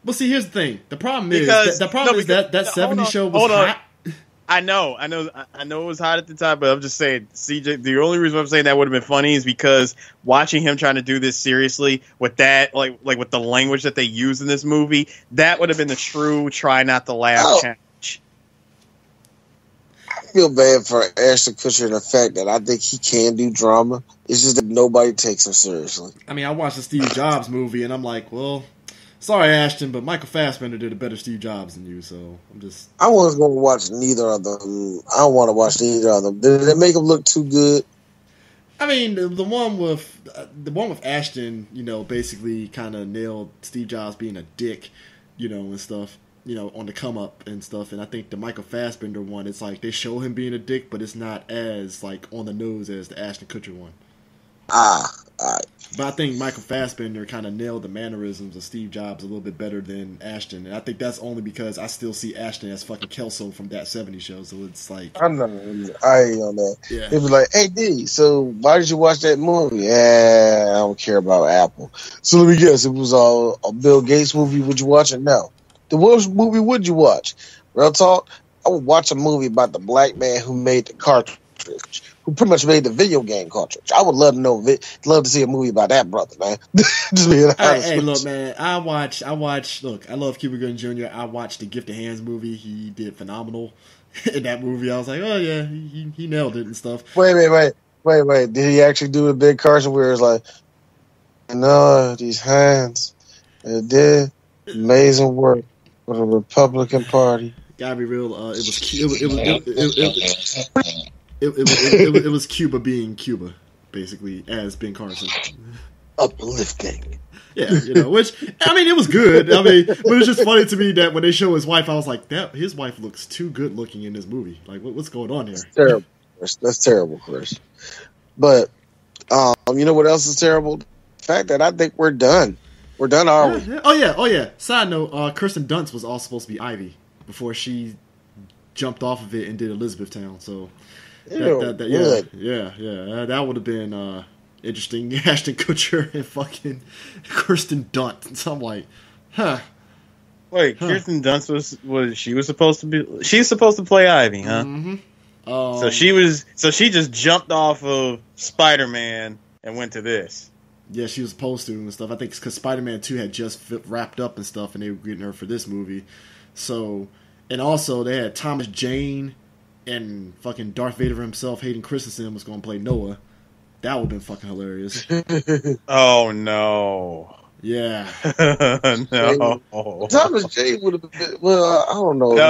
Well, see, here's the thing. The problem is that 70s show was hot. I know it was hot at the time, but I'm just saying, CJ, the only reason I'm saying that would have been funny is because watching him trying to do this seriously with that, like with the language that they use in this movie, that would have been the true try not to laugh challenge. I feel bad for Ashton Kutcher in the fact that I think he can do drama. It's just that nobody takes him seriously. I mean, I watched the Steve Jobs movie, and I'm like, well, sorry, Ashton, but Michael Fassbender did a better Steve Jobs than you, so I'm just... I wasn't going to watch neither of them. I don't want to watch neither of them. Did they make them look too good? I mean, the one with Ashton, basically kind of nailed Steve Jobs being a dick, and stuff, on the come up and stuff. And I think the Michael Fassbender one, it's like they show him being a dick, but it's not as like on the nose as the Ashton Kutcher one. But I think Michael Fassbender kind of nailed the mannerisms of Steve Jobs a little bit better than Ashton. And I think that's only because I still see Ashton as fucking Kelso from That 70s Show. So it's like... I know. I ain't on that. Yeah. It was like, hey, D, so why did you watch that movie? Yeah, I don't care about Apple. So let me guess, it was a Bill Gates movie. Would you watch it? No. The what movie would you watch? Real talk, I would watch a movie about the black man who made the cartridge. Who pretty much made the video game cartridge. I would love to see a movie about that brother, man. Just being honest. Hey, look, man, I love Cuba Gooding Jr. I watched the Gift of Hands movie. He did phenomenal in that movie. I was like, oh yeah, he nailed it and stuff. Wait. Did he actually do a big Carson where it's like, these hands, they did amazing work for the Republican Party. Gotta be real. It was Cuba being Cuba, basically, as Ben Carson. Uplifting. Yeah, which, I mean, it was good. I mean, but it's just funny to me that when they show his wife, I was like, his wife looks too good looking in this movie. Like, what's going on here? That's terrible. That's terrible, Chris. But, you know what else is terrible? The fact that I think we're done. We're done, are we? Yeah. Oh, yeah. Side note, Kirsten Dunst was all supposed to be Ivy before she jumped off of it and did Elizabethtown, so... That would have been interesting. Ashton Kutcher and fucking Kirsten Dunst. So I'm like, Wait, Kirsten Dunst was supposed to be? She's supposed to play Ivy, huh? Mm-hmm. So she just jumped off of Spider-Man and went to this. Yeah, she was supposed to and stuff. I think it's because Spider-Man 2 had just wrapped up and stuff, and they were getting her for this movie. So, and also they had Thomas Jane. And fucking Darth Vader himself, Hayden Christensen, was going to play Noah. That would have been fucking hilarious. Oh, no. Yeah. No. Thomas Jane would have been... Well, I don't know. No.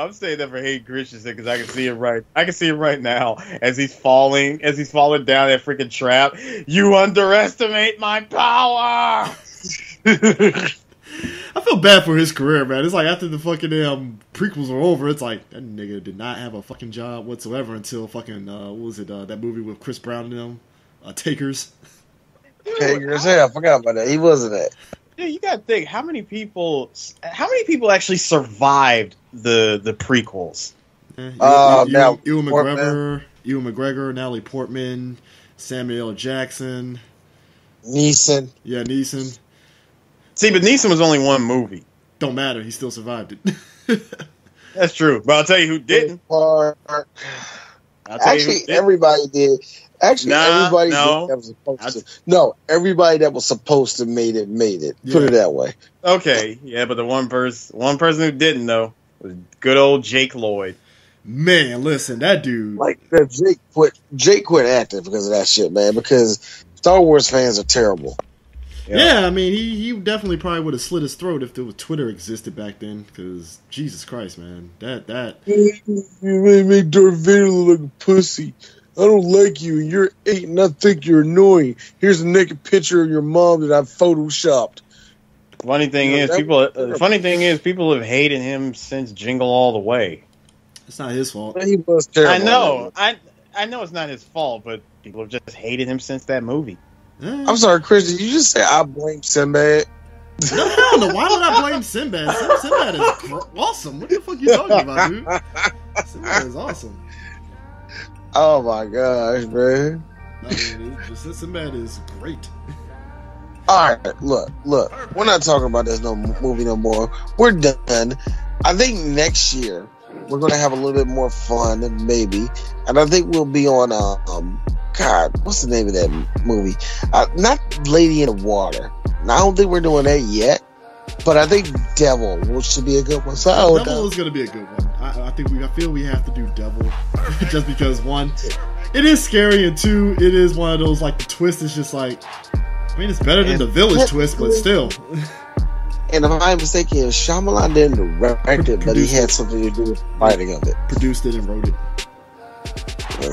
I'm saying that for Hayden Christensen because I can see it right. I can see it right now as he's falling down that freaking trap. You underestimate my power! I feel bad for his career, man. It's like after the fucking prequels were over, it's like that nigga did not have a fucking job whatsoever until fucking what was it? That movie with Chris Brown and them, Takers. Takers, yeah, I forgot about that. He wasn't that. Yeah, you gotta think how many people actually survived the prequels? Ewan McGregor, Natalie Portman, Samuel L. Jackson, Neeson. Yeah, Neeson. See, but Neeson was only one movie. Don't matter. He still survived it. That's true. But I'll tell you who didn't. Everybody did. Everybody that was supposed to. No, everybody that was supposed to made it. Yeah. Put it that way. Okay, yeah, but the one person who didn't though was good old Jake Lloyd. Man, listen, that dude. Like that Jake quit acting because of that shit, man. Because Star Wars fans are terrible. Yeah, I mean, he definitely probably would have slit his throat if Twitter existed back then. Because Jesus Christ, man, that you made Darth Vader look like a pussy. I don't like you. You're 8, and I think you're annoying. Here's a naked picture of your mom that I photoshopped. Funny thing is, people have hated him since Jingle All the Way. It's not his fault. He was terrible. I know. I know it's not his fault, but people have just hated him since that movie. I'm sorry, Chris. Did you just say I blame Sinbad? No, hell no. Why would I blame Sinbad? Sinbad is awesome. What the fuck are you talking about, dude? Sinbad is awesome. Oh my gosh, man. I mean, Sinbad is great. All right, look. We're not talking about this movie no more. We're done. I think next year we're gonna have a little bit more fun, maybe, and I think we'll be on God, what's the name of that movie? Not Lady in the Water. I don't think we're doing that yet, but I think Devil should be a good one. So Devil is going to be a good one. I feel we have to do Devil, just because one, it is scary, and two, it is one of those like the twist is just like, I mean, it's better than the Village twist, but still. And if I'm mistaken, Shyamalan didn't direct it, but he had something to do with the writing of it. Produced it and wrote it.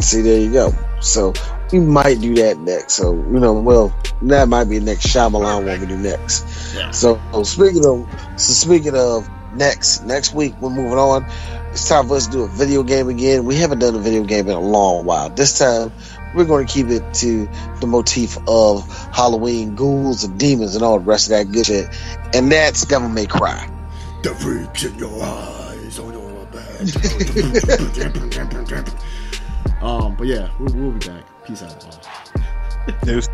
See, there you go. So we might do that next. So that might be next Shyamalan one we do next. Yeah. So speaking of next week we're moving on. It's time for us to do a video game again. We haven't done a video game in a long while. This time we're going to keep it to the motif of Halloween, ghouls and demons and all the rest of that good shit. And that's Devil May Cry. The freaks in your eyes on your back. But yeah, we'll be back. Peace out. Deuce.